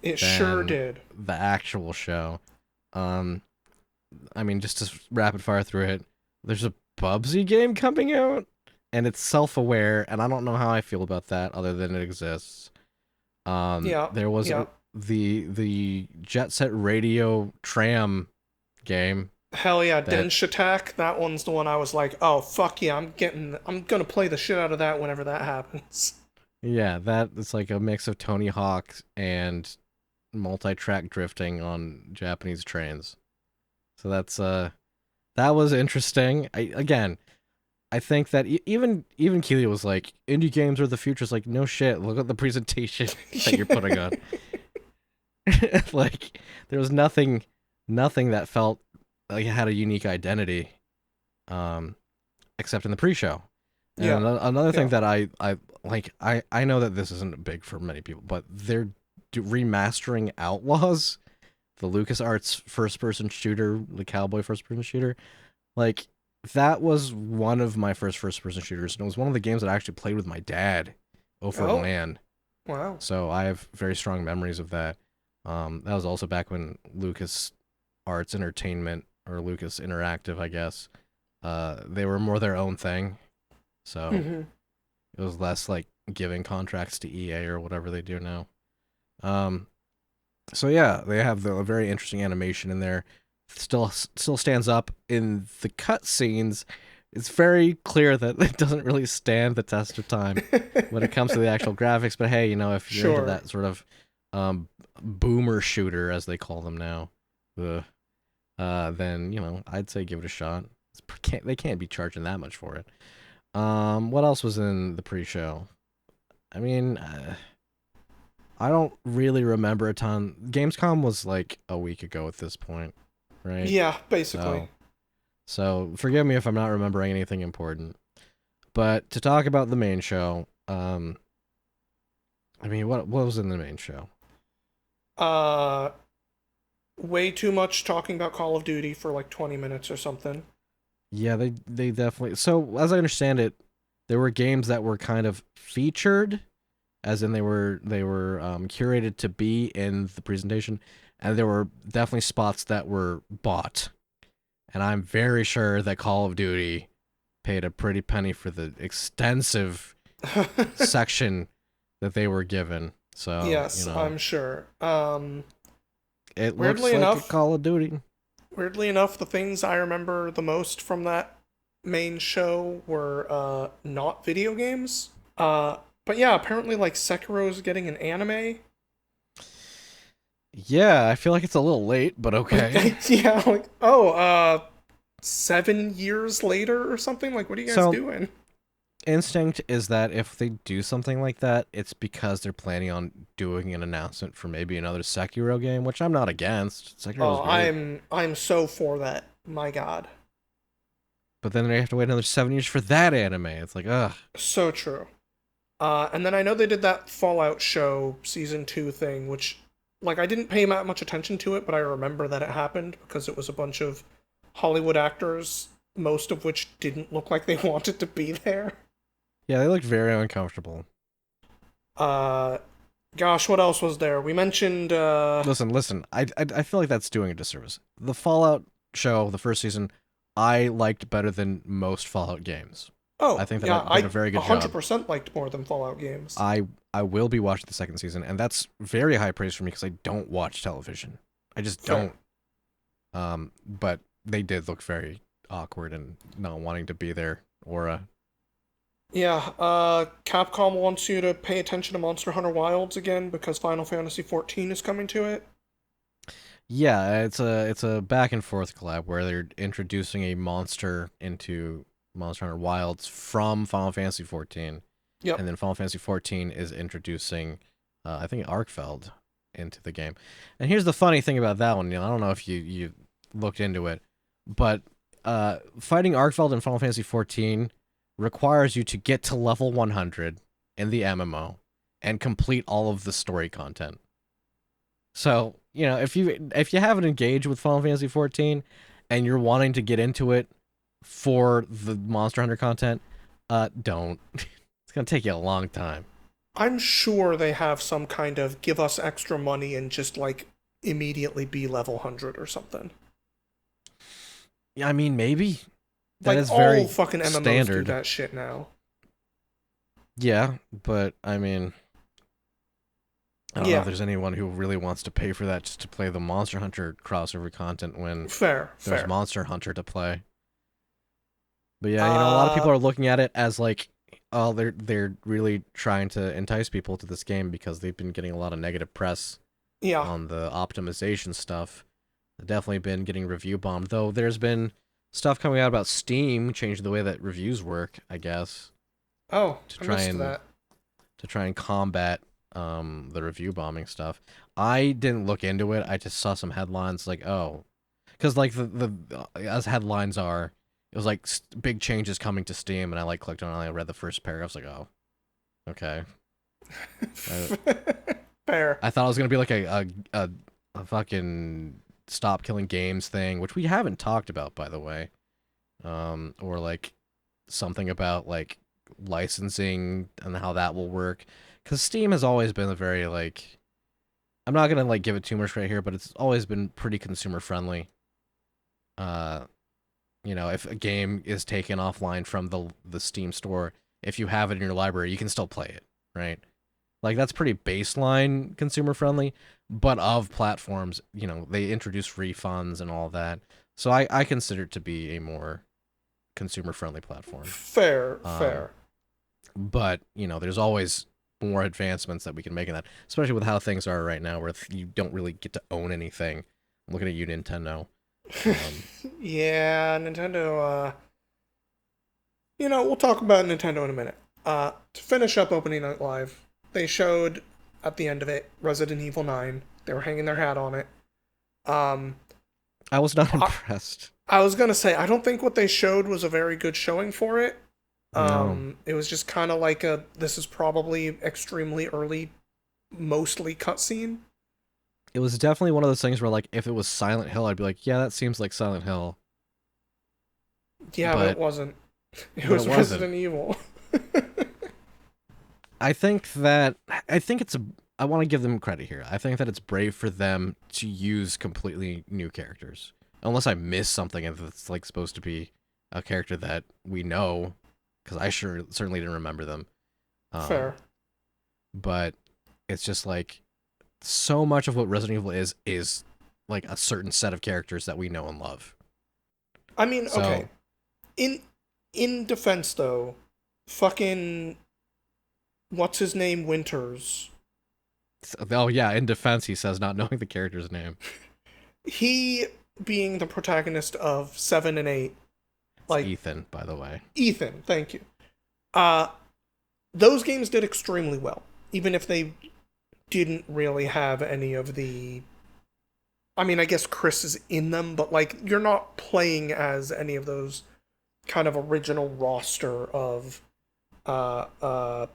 S1: It sure
S2: than
S1: did.
S2: the actual show. Um, I mean, just to rapid fire through it, there's a Bubsy game coming out, and it's self-aware, and I don't know how I feel about that, other than it exists.
S1: Yep.
S2: There was
S1: Yep.
S2: the Jet Set Radio Tram game
S1: Hell yeah,
S2: that
S1: Dench Attack. That one's the one I was like, oh fuck yeah, I'm gonna play the shit out of that whenever that happens.
S2: yeah, that it's like a mix of Tony Hawk and multi-track drifting on Japanese trains. So that was interesting. I think that even Keely was like, indie games are the future. It's like, no shit. Look at the presentation that you're putting on. Like, there was nothing that felt like it had a unique identity, um, except in the pre-show.
S1: Yeah.
S2: And another thing
S1: Yeah.
S2: that I like, I know that this isn't big for many people, but they're remastering Outlaws, the LucasArts first-person shooter, the cowboy first-person shooter. Like, that was one of my first-person shooters, and it was one of the games that I actually played with my dad over
S1: Oh,
S2: LAN.
S1: wow.
S2: So I have very strong memories of that. That was also back when Lucas Arts Entertainment or Lucas Interactive, I guess, they were more their own thing. So
S1: Hmm.
S2: it was less like giving contracts to EA or whatever they do now. Um, so yeah, they have a very interesting animation in there. Still stands up in the cutscenes. It's very clear that it doesn't really stand the test of time when it comes to the actual graphics. But hey, if you're into
S1: Sure.
S2: that sort of um, boomer shooter, as they call them now, ugh, then I'd say give it a shot. They can't be charging that much for it. What else was in the pre-show? I mean, I don't really remember a ton. Gamescom was like a week ago at this point, right?
S1: Yeah, basically.
S2: So, forgive me if I'm not remembering anything important. But to talk about the main show, I mean, what was in the main show?
S1: Uh, Way too much talking about Call of Duty for like 20 minutes or something.
S2: Yeah, they definitely. So as I understand it, there were games that were kind of featured, as in they were curated to be in the presentation, and there were definitely spots that were bought. And I'm very sure that Call of Duty paid a pretty penny for the extensive section that they were given. So,
S1: Yes, I'm sure.
S2: it looks
S1: Weirdly
S2: like a
S1: enough,
S2: Call of Duty.
S1: weirdly enough, the things I remember the most from that main show were not video games. But yeah, apparently like Sekiro's getting an anime.
S2: Yeah, I feel like it's a little late, but okay.
S1: Yeah, like oh, 7 years later or something. Like, what are you guys
S2: So,
S1: doing?
S2: instinct is that if they do something like that, it's because they're planning on doing an announcement for maybe another Sekiro game, which I'm not against. Sekiro's
S1: Oh,
S2: great.
S1: I'm so for that. My God,
S2: But then they have to wait another 7 years for that anime. It's like, ugh.
S1: so true. And then I know they did that Fallout show season 2 thing, which like I didn't pay that much attention to it, but I remember that it happened because it was a bunch of Hollywood actors, most of which didn't look like they wanted to be there.
S2: Yeah, they look very uncomfortable.
S1: Uh, Gosh, what else was there? We mentioned
S2: Listen. I feel like that's doing a disservice. The Fallout show, the first season, I liked better than most Fallout games. I
S1: oh
S2: think that
S1: yeah,
S2: it did a
S1: I
S2: very good job.
S1: 100% liked more than Fallout games.
S2: I I will be watching the second season, and that's very high praise for me because I don't watch television. I just
S1: Fair.
S2: don't. But they did look very awkward and not wanting to be there. Or
S1: Yeah, Capcom wants you to pay attention to Monster Hunter Wilds again because Final Fantasy XIV is coming to it.
S2: yeah, it's a back and forth collab where they're introducing a monster into Monster Hunter Wilds from Final Fantasy 14.
S1: Yep.
S2: And then Final Fantasy 14 is introducing, I think, Arkfeld into the game. And here's the funny thing about that one. I don't know if you looked into it, but fighting Arkfeld in Final Fantasy 14 requires you to get to level 100 in the MMO and complete all of the story content. So, if you haven't engaged with Final Fantasy 14 and you're wanting to get into it for the Monster Hunter content, don't. It's gonna take you a long time.
S1: I'm sure they have some kind of give us extra money and just like immediately be level 100 or something.
S2: Yeah, I mean, maybe that
S1: Like
S2: is
S1: all
S2: very
S1: fucking MMOs do
S2: standard.
S1: that shit now.
S2: Yeah, but I mean, I don't know if
S1: Yeah,
S2: there's anyone who really wants to pay for that just to play the Monster Hunter crossover content when
S1: fair,
S2: there's
S1: fair.
S2: Monster Hunter to play. But yeah, a lot of
S1: Uh,
S2: people are looking at it as like, oh, they're really trying to entice people to this game because they've been getting a lot of negative press
S1: yeah.
S2: on the optimization stuff. They've definitely been getting review bombed, though there's been stuff coming out about Steam changing the way that reviews work, I guess,
S1: Oh,
S2: to
S1: I
S2: try
S1: missed
S2: and
S1: that.
S2: combat the review bombing stuff. I didn't look into it. I just saw some headlines like, oh, because like the as headlines are, it was like big changes coming to Steam, and I like clicked on it and I read the first paragraph. I was like, oh, okay. I,
S1: Fair.
S2: I thought it was gonna be like a fucking stop killing games thing, which we haven't talked about, by the way. Or like something about like licensing and how that will work, because Steam has always been a very like, I'm not gonna like give it too much credit here, but it's always been pretty consumer friendly. Uh, if a game is taken offline from the Steam store, if you have it in your library, you can still play it, right? Like that's pretty baseline consumer friendly, but of platforms, they introduce refunds and all that. So I consider it to be a more consumer friendly platform.
S1: Fair,
S2: Um,
S1: fair.
S2: but there's always more advancements that we can make in that, especially with how things are right now, where you don't really get to own anything. I'm looking at you, Nintendo. Um,
S1: Yeah, Nintendo, we'll talk about Nintendo in a minute. To finish up opening night live, they showed at the end of it Resident Evil 9. They were hanging their hat on it. Um,
S2: I was not
S1: I,
S2: impressed.
S1: I was gonna say I don't think what they showed was a very good showing for it.
S2: No,
S1: It was just kind of like this is probably extremely early, mostly cutscene.
S2: it was definitely one of those things where like if it was Silent Hill, I'd be like, yeah, that seems like Silent Hill,
S1: Yeah, but it
S2: but
S1: wasn't. It
S2: but it
S1: was
S2: wasn't.
S1: Resident Evil.
S2: I think that I think it's a. I want to give them credit here. I think that it's brave for them to use completely new characters, unless I miss something and it's like supposed to be a character that we know, because I certainly didn't remember them. Um,
S1: Fair.
S2: but it's just like so much of what Resident Evil is like a certain set of characters that we know and love.
S1: I mean, okay.
S2: So
S1: In in defense though, fucking what's his name Winters.
S2: oh yeah, in defense, he says not knowing the character's name.
S1: He being the protagonist of 7 and 8,
S2: It's
S1: like
S2: Ethan, by the way.
S1: Ethan, thank you. Uh those games did extremely well, even if they didn't really have any of the I mean, I guess Chris is in them, but like you're not playing as any of those kind of original roster of uh uh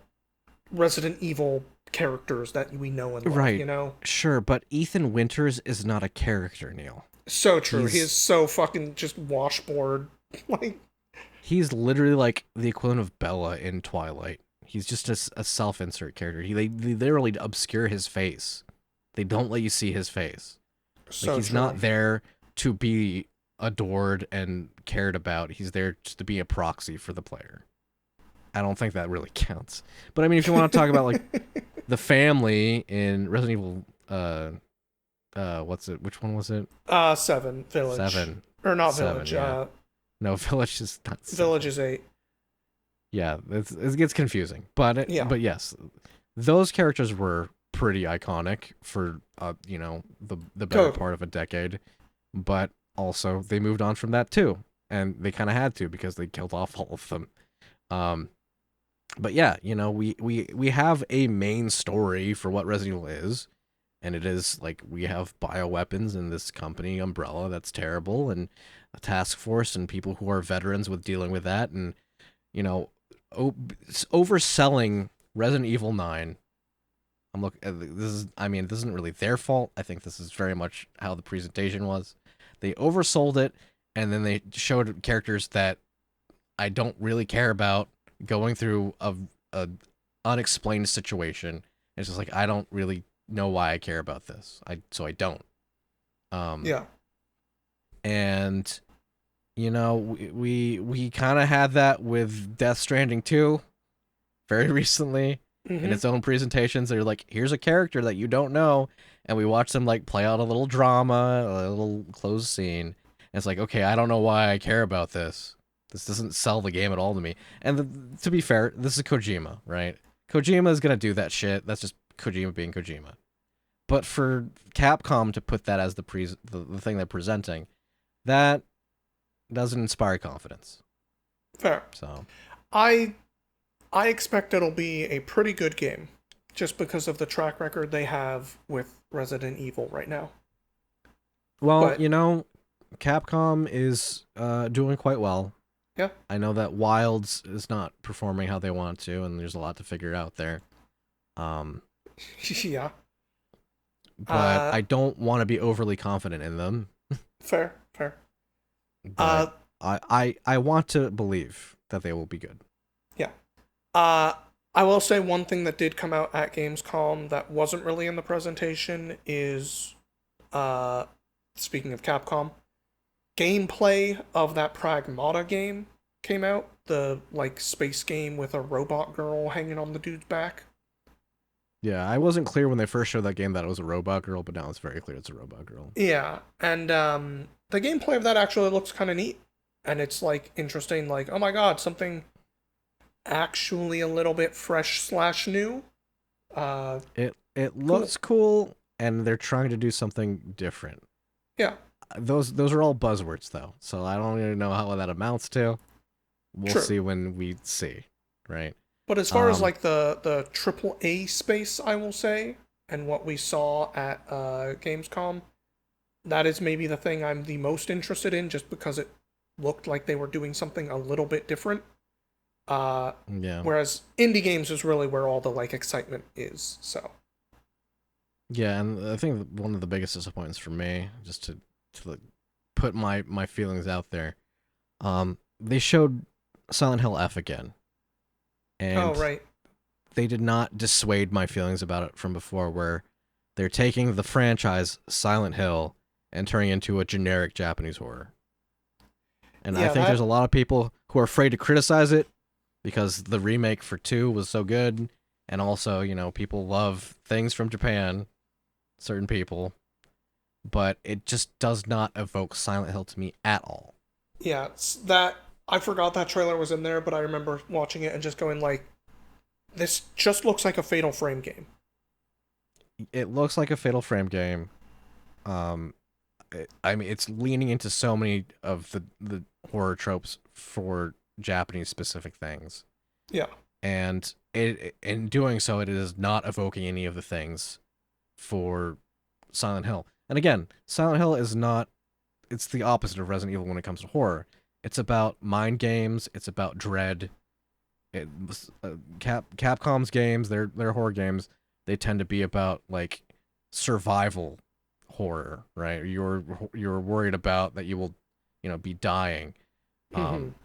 S1: Resident Evil characters that we know and love,
S2: Right.
S1: you know?
S2: Sure, but Ethan Winters is not a character, Neil.
S1: So true. He is
S2: He's
S1: so fucking just washboard. Like,
S2: he's literally like the equivalent of Bella in Twilight. He's just a self-insert character. They literally obscure his face. They don't let you see his face. Like
S1: so
S2: he's
S1: true.
S2: not there to be adored and cared about. He's there just to be a proxy for the player. I don't think that really counts. But I mean, if you want to talk about like the family in Resident Evil, what's it? Which one was it?
S1: 7 Village.
S2: Seven.
S1: Or not
S2: Seven.
S1: Village.
S2: Yeah. No, Village is not
S1: Village
S2: seven.
S1: is 8.
S2: Yeah, it gets confusing.
S1: Yeah.
S2: But yes, those characters were pretty iconic for the better
S1: Totally.
S2: part of a decade. But also they moved on from that too, and they kind of had to because they killed off all of them. Um, But yeah, we have a main story for what Resident Evil is, and it is like we have bioweapons in this company umbrella that's terrible, and a task force and people who are veterans with dealing with that, and you know, overselling Resident Evil 9. This isn't really their fault. I think this is very much how the presentation was. They oversold it, and then they showed characters that I don't really care about going through a unexplained situation. It's just like I don't really know why I care about this. I don't. Um,
S1: Yeah.
S2: and we kind of had that with Death Stranding 2 very recently in
S1: Mm-hmm.
S2: its own presentations. They're like, here's a character that you don't know, and we watch them like play out a little drama, a little closed scene. And it's like, okay, I don't know why I care about this. This doesn't sell the game at all to me. And to be fair, this is Kojima, right? Kojima is gonna do that shit. That's just Kojima being Kojima. But for Capcom to put that as the thing they're presenting, that doesn't inspire confidence.
S1: Fair.
S2: So
S1: I I expect it'll be a pretty good game, just because of the track record they have with Resident Evil right now.
S2: well,
S1: But
S2: Capcom is doing quite well.
S1: yeah,
S2: I know that Wilds is not performing how they want to, and there's a lot to figure out there. Um,
S1: yeah.
S2: but
S1: Uh,
S2: I don't want to be overly confident in them.
S1: fair, fair.
S2: But
S1: Uh,
S2: I want to believe that they will be good.
S1: yeah. Uh, I will say one thing that did come out at Gamescom that wasn't really in the presentation is, uh, speaking of Capcom, gameplay of that Pragmata game came out. The like space game with a robot girl hanging on the dude's back.
S2: Yeah, I wasn't clear when they first showed that game that it was a robot girl, but now it's very clear it's a robot girl.
S1: Yeah, and the gameplay of that actually looks kind of neat, and it's like interesting. Like, oh my god, something actually a little bit fresh slash new. Uh,
S2: It
S1: cool.
S2: looks cool, and they're trying to do something different.
S1: Yeah,
S2: Those are all buzzwords though, so I don't really know how that amounts to. We'll
S1: true.
S2: see when we see, right?
S1: But as far as
S2: Um,
S1: like the triple A space, I will say, and what we saw at Gamescom, that is maybe the thing I'm the most interested in, just because it looked like they were doing something a little bit different. Uh,
S2: yeah,
S1: Whereas indie games is really where all the like excitement is. So
S2: yeah, and I think one of the biggest disappointments for me, just to like, put my feelings out there, they showed Silent Hill F again,
S1: oh
S2: and
S1: right,
S2: they did not dissuade my feelings about it from before, where they're taking the franchise Silent Hill and turning it into a generic Japanese horror. And I
S1: yeah,
S2: think there's
S1: that
S2: a lot of people who are afraid to criticize it because the remake for 2 was so good. And also, people love things from Japan, certain people, but it just does not evoke Silent Hill to me at all.
S1: yeah that I forgot that trailer was in there, but I remember watching it and just going like, this just looks like a Fatal Frame game.
S2: It looks like a Fatal Frame game. Um, I mean, it's leaning into so many of the horror tropes for Japanese specific things,
S1: Yeah,
S2: and in doing so, it is not evoking any of the things for Silent Hill. And again, Silent Hill is not. It's the opposite of Resident Evil when it comes to horror. It's about mind games. It's about dread. It, Capcom's games, their horror games, they tend to be about like survival horror, right? You're worried about that you will, be dying. Um,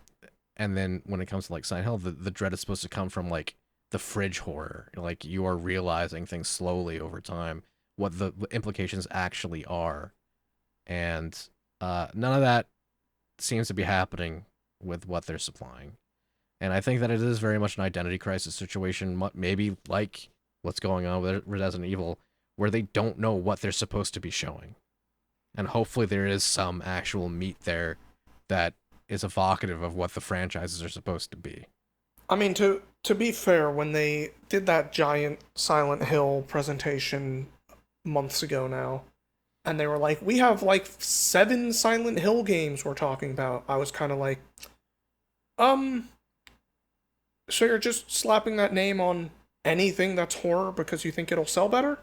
S2: and then when it comes to like Silent Hill, the dread is supposed to come from like the fridge horror. Like you are realizing things slowly over time, what the implications actually are, and none of that seems to be happening with what they're supplying. And I think that it is very much an identity crisis situation, maybe like what's going on with Resident Evil, where they don't know what they're supposed to be showing. And hopefully there is some actual meat there that is evocative of what the franchises are supposed to be.
S1: I mean to be fair, when they did that giant Silent Hill presentation months ago now, and they were like, we have like 7 Silent Hill games we're talking about. I was kind of like, um, So you're just slapping that name on anything that's horror because you think it'll sell better?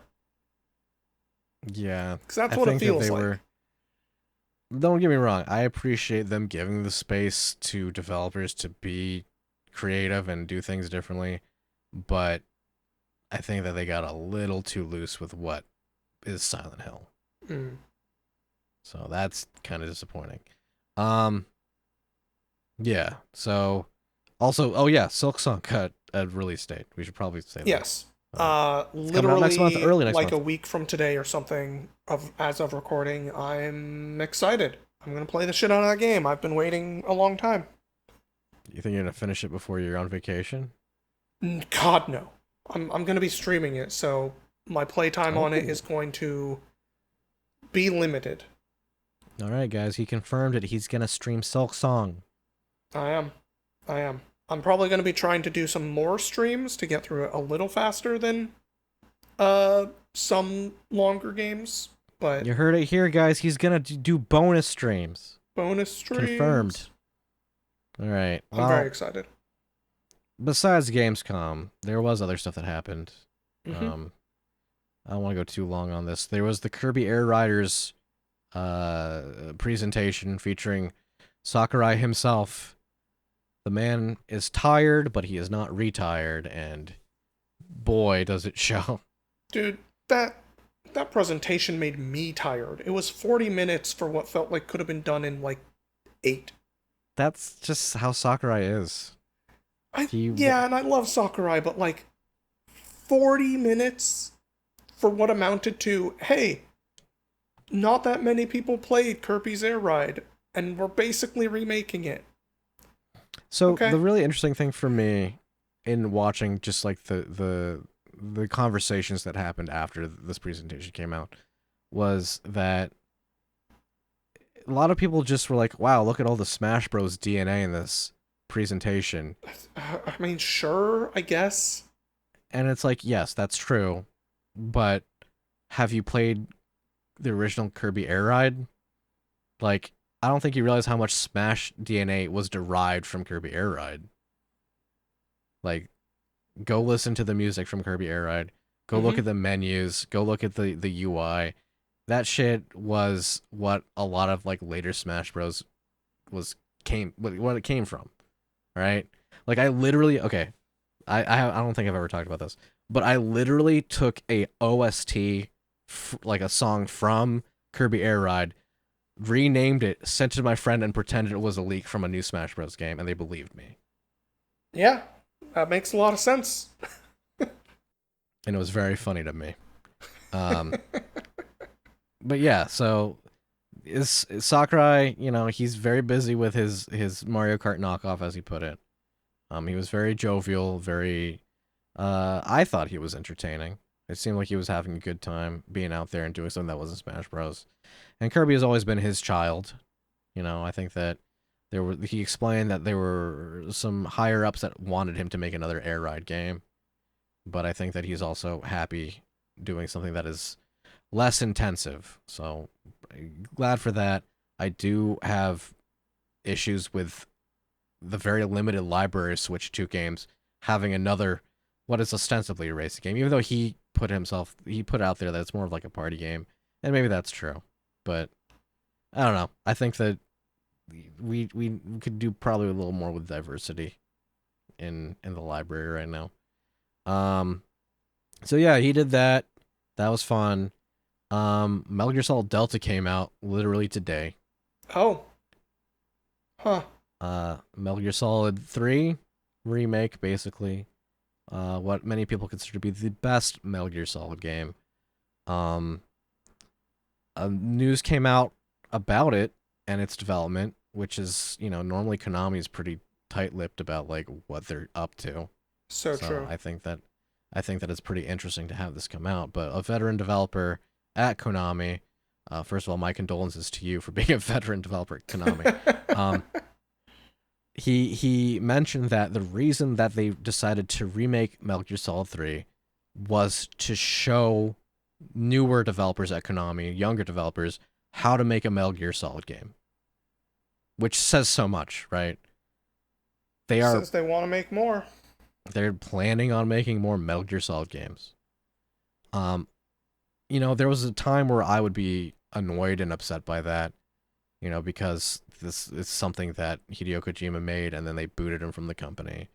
S2: Yeah,
S1: Because that's
S2: I
S1: what it
S2: think that
S1: feels
S2: they
S1: like.
S2: were. Don't get me wrong. I appreciate them giving the space to developers to be creative and do things differently, but I think that they got a little too loose with what is Silent Hill.
S1: Mm.
S2: So that's kind of disappointing. Um, yeah. So also, oh yeah, Silk Song cut a release date. We should probably say that.
S1: Yes.
S2: It's coming out next month,
S1: Literally
S2: early next
S1: like a
S2: month.
S1: week from today or something of as of recording, I'm excited. I'm gonna play the shit out of that game. I've been waiting a long time.
S2: You think you're gonna finish it before you're on vacation?
S1: God no. I'm gonna be streaming it, so my playtime on it
S2: Oh.
S1: is going to be limited.
S2: All right, guys. He confirmed it. He's gonna stream Silk Song.
S1: I am. I am. I'm probably gonna be trying to do some more streams to get through it a little faster than some longer games, but
S2: You heard it here, guys. He's gonna do bonus streams.
S1: bonus streams.
S2: Confirmed. All right.
S1: I'm very
S2: Well,
S1: excited.
S2: besides Gamescom, there was other stuff that happened.
S1: Hmm.
S2: Um, I don't want to go too long on this. There was the Kirby Air Riders presentation featuring Sakurai himself. The man is tired, but he is not retired, and boy, does it show.
S1: Dude, that presentation made me tired. It was 40 minutes for what felt like could have been done in like 8.
S2: That's just how Sakurai is.
S1: Yeah, and I love Sakurai, but like 40 minutes for what amounted to, hey, not that many people played Kirby's Air Ride, and we're basically remaking it.
S2: So
S1: Okay.
S2: the really interesting thing for me in watching just like the conversations that happened after this presentation came out was that a lot of people just were like, "Wow, look at all the Smash Bros DNA in this presentation."
S1: I mean, sure, I guess.
S2: And it's like, "Yes, that's true, but have you played the original Kirby Air Ride?" Like, I don't think you realize how much Smash DNA was derived from Kirby Air Ride. Like, go listen to the music from Kirby Air Ride. Go look
S1: Hmm.
S2: at the menus. Go look at the UI. That shit was what a lot of like later Smash Bros was came what it came from, right? Like I literally okay, I don't think I've ever talked about this, but I literally took a OST like a song from Kirby Air Ride, renamed it, sent it to my friend, and pretended it was a leak from a new Smash Bros game, and they believed me,
S1: Yeah, that makes a lot of sense.
S2: and it was very funny to me. Um, but yeah, so is Sakurai, he's very busy with his Mario Kart knockoff, as he put it. He was very jovial, very. I thought he was entertaining. It seemed like he was having a good time being out there and doing something that wasn't Smash Bros. And Kirby has always been his child. I think that he explained that there were some higher ups that wanted him to make another Air Ride game, but I think that he's also happy doing something that is less intensive. So glad for that. I do have issues with the very limited library of Switch 2 games having another what is ostensibly a racing game, even though he put out there that it's more of like a party game, and maybe that's true, but I don't know. I think that we could do probably a little more with diversity in the library right now. Um, so yeah, he did that. That was fun. Metal Gear Solid Delta came out literally today.
S1: Oh, huh.
S2: Metal Gear Solid 3 remake, basically. What many people consider to be the best Metal Gear Solid game. Um, News came out about it and its development, which is, normally Konami is pretty tight-lipped about like what they're up to.
S1: So
S2: So
S1: true.
S2: I think that it's pretty interesting to have this come out. But a veteran developer at Konami, first of all, my condolences to you for being a veteran developer at Konami. Um, he mentioned that the reason that they decided to remake Metal Gear Solid 3 was to show newer developers at Konami, younger developers, how to make a Metal Gear Solid game, which says so much, right? They are
S1: Says they want to make more.
S2: They're planning on making more Metal Gear Solid games. Um, there was a time where I would be annoyed and upset by that, because this is something that Hideo Kojima made and then they booted him from the company.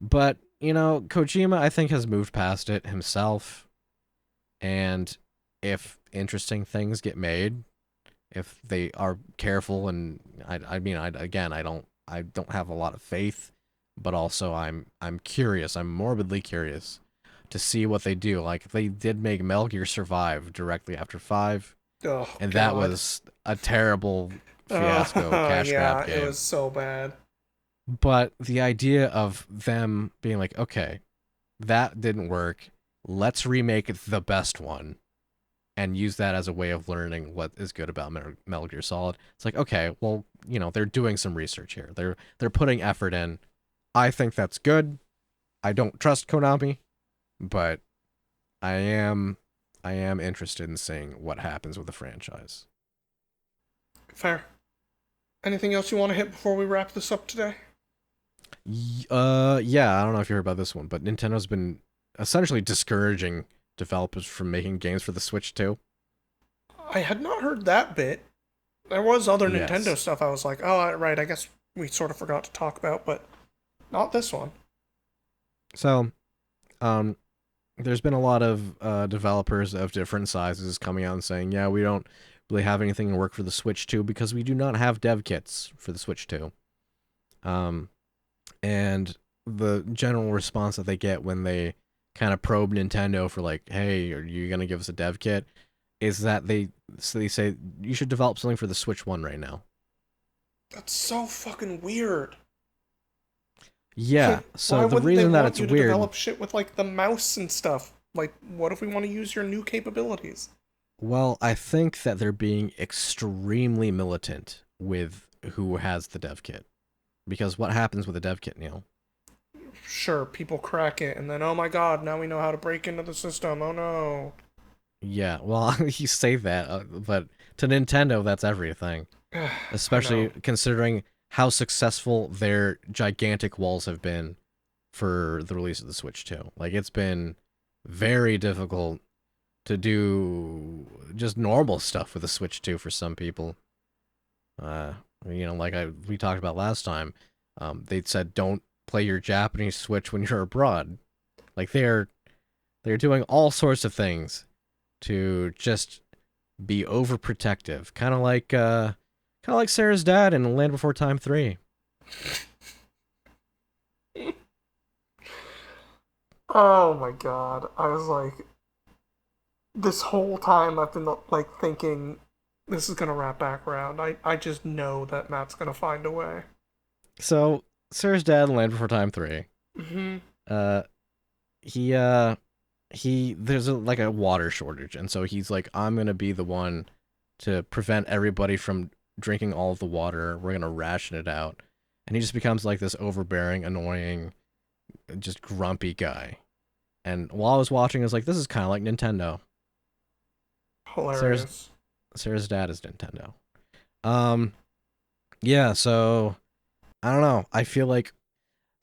S2: But, Kojima, I think, has moved past it himself. And if interesting things get made, if they are careful, and I don't have a lot of faith, but also I'm curious. I'm morbidly curious to see what they do. Like they did make Metal Gear Survive directly after 5,
S1: Oh
S2: and that
S1: God.
S2: was a terrible fiasco cash grab
S1: Yeah, it
S2: game.
S1: was so bad.
S2: But the idea of them being like, okay, that didn't work. Let's remake the best one and use that as a way of learning what is good about Metal Gear Solid. It's like, okay, well, they're doing some research here. They're putting effort in. I think that's good. I don't trust Konami, but I am interested in seeing what happens with the franchise.
S1: Fair. Anything else you want to hit before we wrap this up today?
S2: Yeah, I don't know if you heard about this one, but Nintendo's been essentially discouraging developers from making games for the Switch too.
S1: I had not heard that bit. There was other Nintendo
S2: Yes.
S1: stuff I was like, oh, right, I guess we sort of forgot to talk about, but not this one.
S2: So, um, there's been a lot of developers of different sizes coming out and saying, yeah, we don't really have anything to work for the Switch 2 because we do not have dev kits for the Switch 2. Um, and the general response that they get when they kind of probe Nintendo for like, hey, are you gonna give us a dev kit? Is that they say you should develop something for the Switch 1 right now.
S1: That's so fucking weird.
S2: Yeah,
S1: Like, why
S2: so the
S1: wouldn't they
S2: reason that
S1: want
S2: it's
S1: you to
S2: weird,
S1: develop shit with, like, the mouse and stuff? Like, what if we want to use your new capabilities?
S2: well, I think that they're being extremely militant with who has the dev kit. Because what happens with a dev kit, Neil?
S1: Sure, people crack it, and then, oh my god, now we know how to break into the system. Oh no.
S2: Yeah, well, you say that, but to Nintendo, that's everything.
S1: I know.
S2: Especially considering how successful their gigantic walls have been for the release of the Switch 2. Like, it's been very difficult to do just normal stuff with the Switch 2 for some people. Uh, like we talked about last time, they said don't play your Japanese Switch when you're abroad. Like they're doing all sorts of things to just be overprotective, kind of like Sarah's dad in Land Before Time 3.
S1: Oh my god. I was like, this whole time I've been, like, thinking this is gonna wrap back around. I just know that Matt's gonna find a way.
S2: So Sarah's dad in Land Before Time 3.
S1: Hmm.
S2: Uh, he there's like a water shortage, and so he's like, I'm gonna be the one to prevent everybody from drinking all of the water. We're gonna ration it out, and he just becomes like this overbearing, annoying, just grumpy guy. And while I was watching, I was like, this is kind of like Nintendo. Sarah's
S1: Hilarious.
S2: Sarah's dad is Nintendo. Um, yeah. So I don't know. I feel like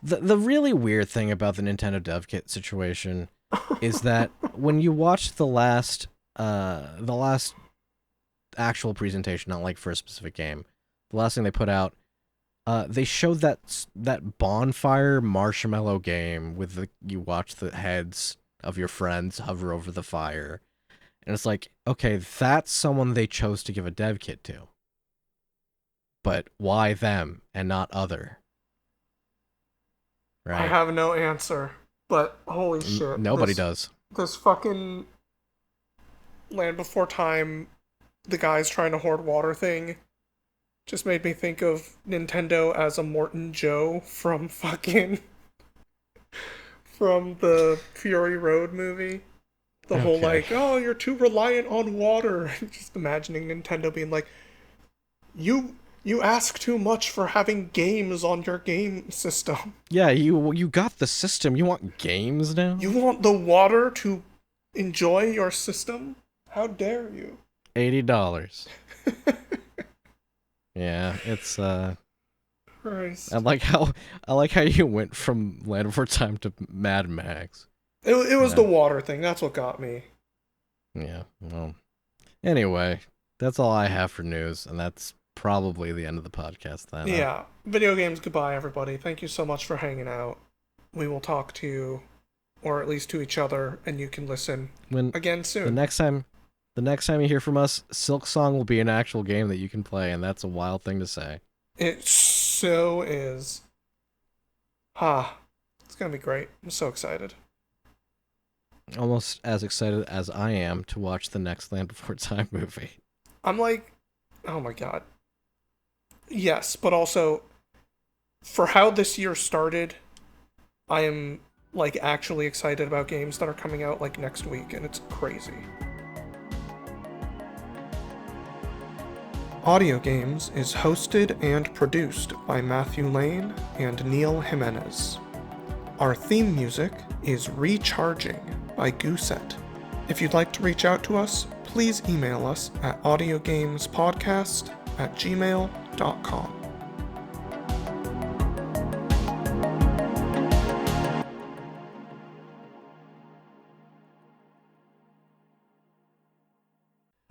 S2: the really weird thing about the Nintendo Dev Kit situation is that when you watch the last actual presentation, not like for a specific game, the last thing they put out, they showed that bonfire marshmallow game with you watch the heads of your friends hover over the fire, and it's like, okay, that's someone they chose to give a dev kit to, but why them and not other,
S1: I
S2: right?
S1: have no answer. But holy shit,
S2: Nobody does.
S1: this fucking Land Before Time, the guys trying to hoard water thing, just made me think of Nintendo as a Morton Joe from fucking from the Fury Road movie. The whole
S2: Okay.
S1: like, oh, you're too reliant on water. Just imagining Nintendo being like, you ask too much for having games on your game system.
S2: Yeah, you got the system. You want games
S1: You
S2: now?
S1: want the water to enjoy your system? How dare you?
S2: $80. Yeah, it's
S1: Christ.
S2: I like how you went from Land Before Time to Mad Max.
S1: It was
S2: Yeah.
S1: the water thing. That's what got me.
S2: Yeah. Well. Anyway, that's all I have for news, and that's probably the end of the podcast then.
S1: Yeah. Video games, goodbye, everybody. Thank you so much for hanging out. We will talk to you, or at least to each other, and you can listen
S2: When
S1: again
S2: the
S1: soon.
S2: next time the next time you hear from us, Silk Song will be an actual game that you can play, and that's a wild thing to say.
S1: It so is. Ha. It's gonna be great. I'm so excited.
S2: Almost as excited as I am to watch the next Land Before Time movie.
S1: I'm like, oh my god. Yes, but also, for how this year started, I am like actually excited about games that are coming out like next week, and it's crazy. Audio Games is hosted and produced by Matthew Lane and Neil Jimenez. Our theme music is Recharging by Gooset. If you'd like to reach out to us, please email us at audiogamespodcast@gmail.com.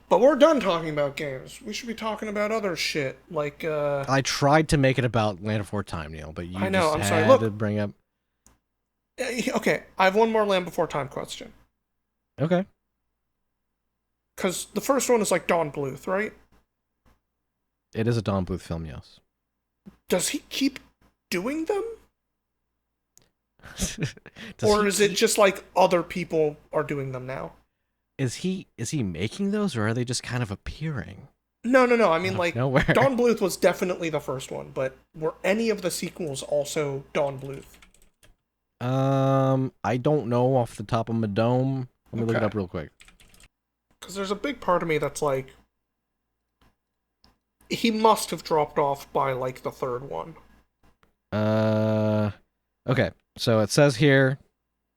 S1: But we're done talking about games. We should be talking about other shit, like,
S2: I tried to make it about Land Before Time, Neil, but you
S1: I know,
S2: just
S1: I'm
S2: had
S1: sorry. Look.
S2: to bring up...
S1: Okay, I have one more Land Before Time question.
S2: Okay.
S1: Because the first one is like Don Bluth, right?
S2: It is a Don Bluth film, yes.
S1: Does he keep doing them?
S2: Does
S1: Or
S2: he
S1: is it
S2: keep-
S1: just like other people are doing them now?
S2: Is he making those, or are they just kind of appearing?
S1: No. I mean,
S2: Out of
S1: like,
S2: nowhere.
S1: Don Bluth was definitely the first one, but were any of the sequels also Don Bluth?
S2: I don't know off the top of my dome. Let me look it
S1: Okay.
S2: up real quick.
S1: Because there's a big part of me that's like, he must have dropped off by like the third one.
S2: Okay. So it says here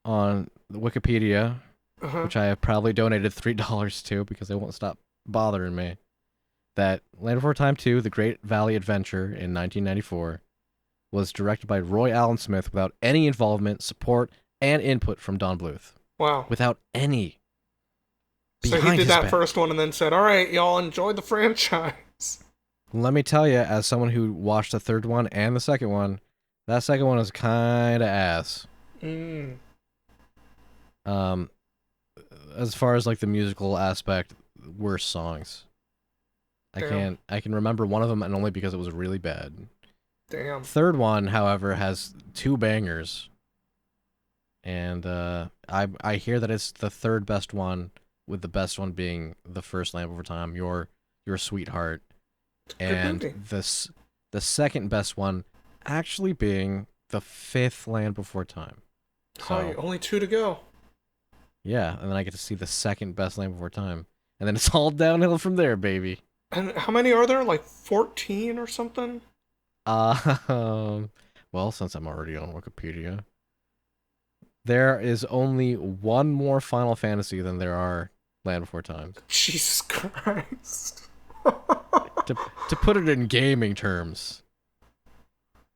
S2: on the Wikipedia,
S1: Uh-huh.
S2: which I have probably donated $3 to because they won't stop bothering me, that Land Before Time 2, The Great Valley Adventure in 1994, was directed by Roy Allen Smith without any involvement, support, and input from Don Bluth.
S1: Wow.
S2: Without any.
S1: So he
S2: Behind
S1: did
S2: his
S1: that
S2: back.
S1: first one and then said, all right, y'all enjoy the franchise.
S2: Let me tell you, as someone who watched the third one and the second one, that second one is kind of ass. As far as like the musical aspect, worse songs.
S1: Damn.
S2: I can remember one of them, and only because it was really bad.
S1: Damn.
S2: Third one, however, has 2 bangers, and I hear that it's the third best one, with the best one being the first Land Before Time, your sweetheart, and
S1: movie.
S2: the second best one actually being the 5th Land Before Time. So
S1: Only 2 to go.
S2: yeah, and then I get to see the second best Land Before Time, and then it's all downhill from there, baby.
S1: And how many are there? Like 14 or something?
S2: Well, since I'm already on Wikipedia, there is only one more Final Fantasy than there are Land Before Time.
S1: Jesus Christ.
S2: To put it in gaming terms.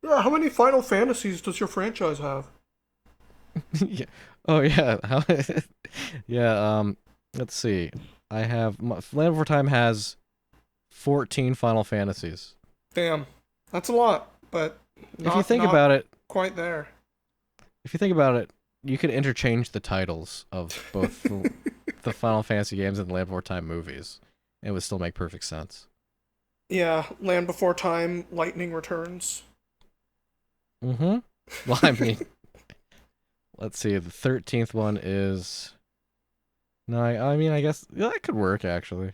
S1: Yeah, how many Final Fantasies does your franchise have?
S2: Yeah. Oh yeah. Yeah. Let's see. Land Before Time has 14 Final Fantasies.
S1: Damn. That's a lot, but
S2: If you think about it,
S1: quite there.
S2: you could interchange the titles of both the Final Fantasy games and the Land Before Time movies. It would still make perfect sense.
S1: Yeah, Land Before Time, Lightning Returns.
S2: Mm-hmm. Well, I mean, let's see. The 13th one is... No, I mean, I guess that could work, actually.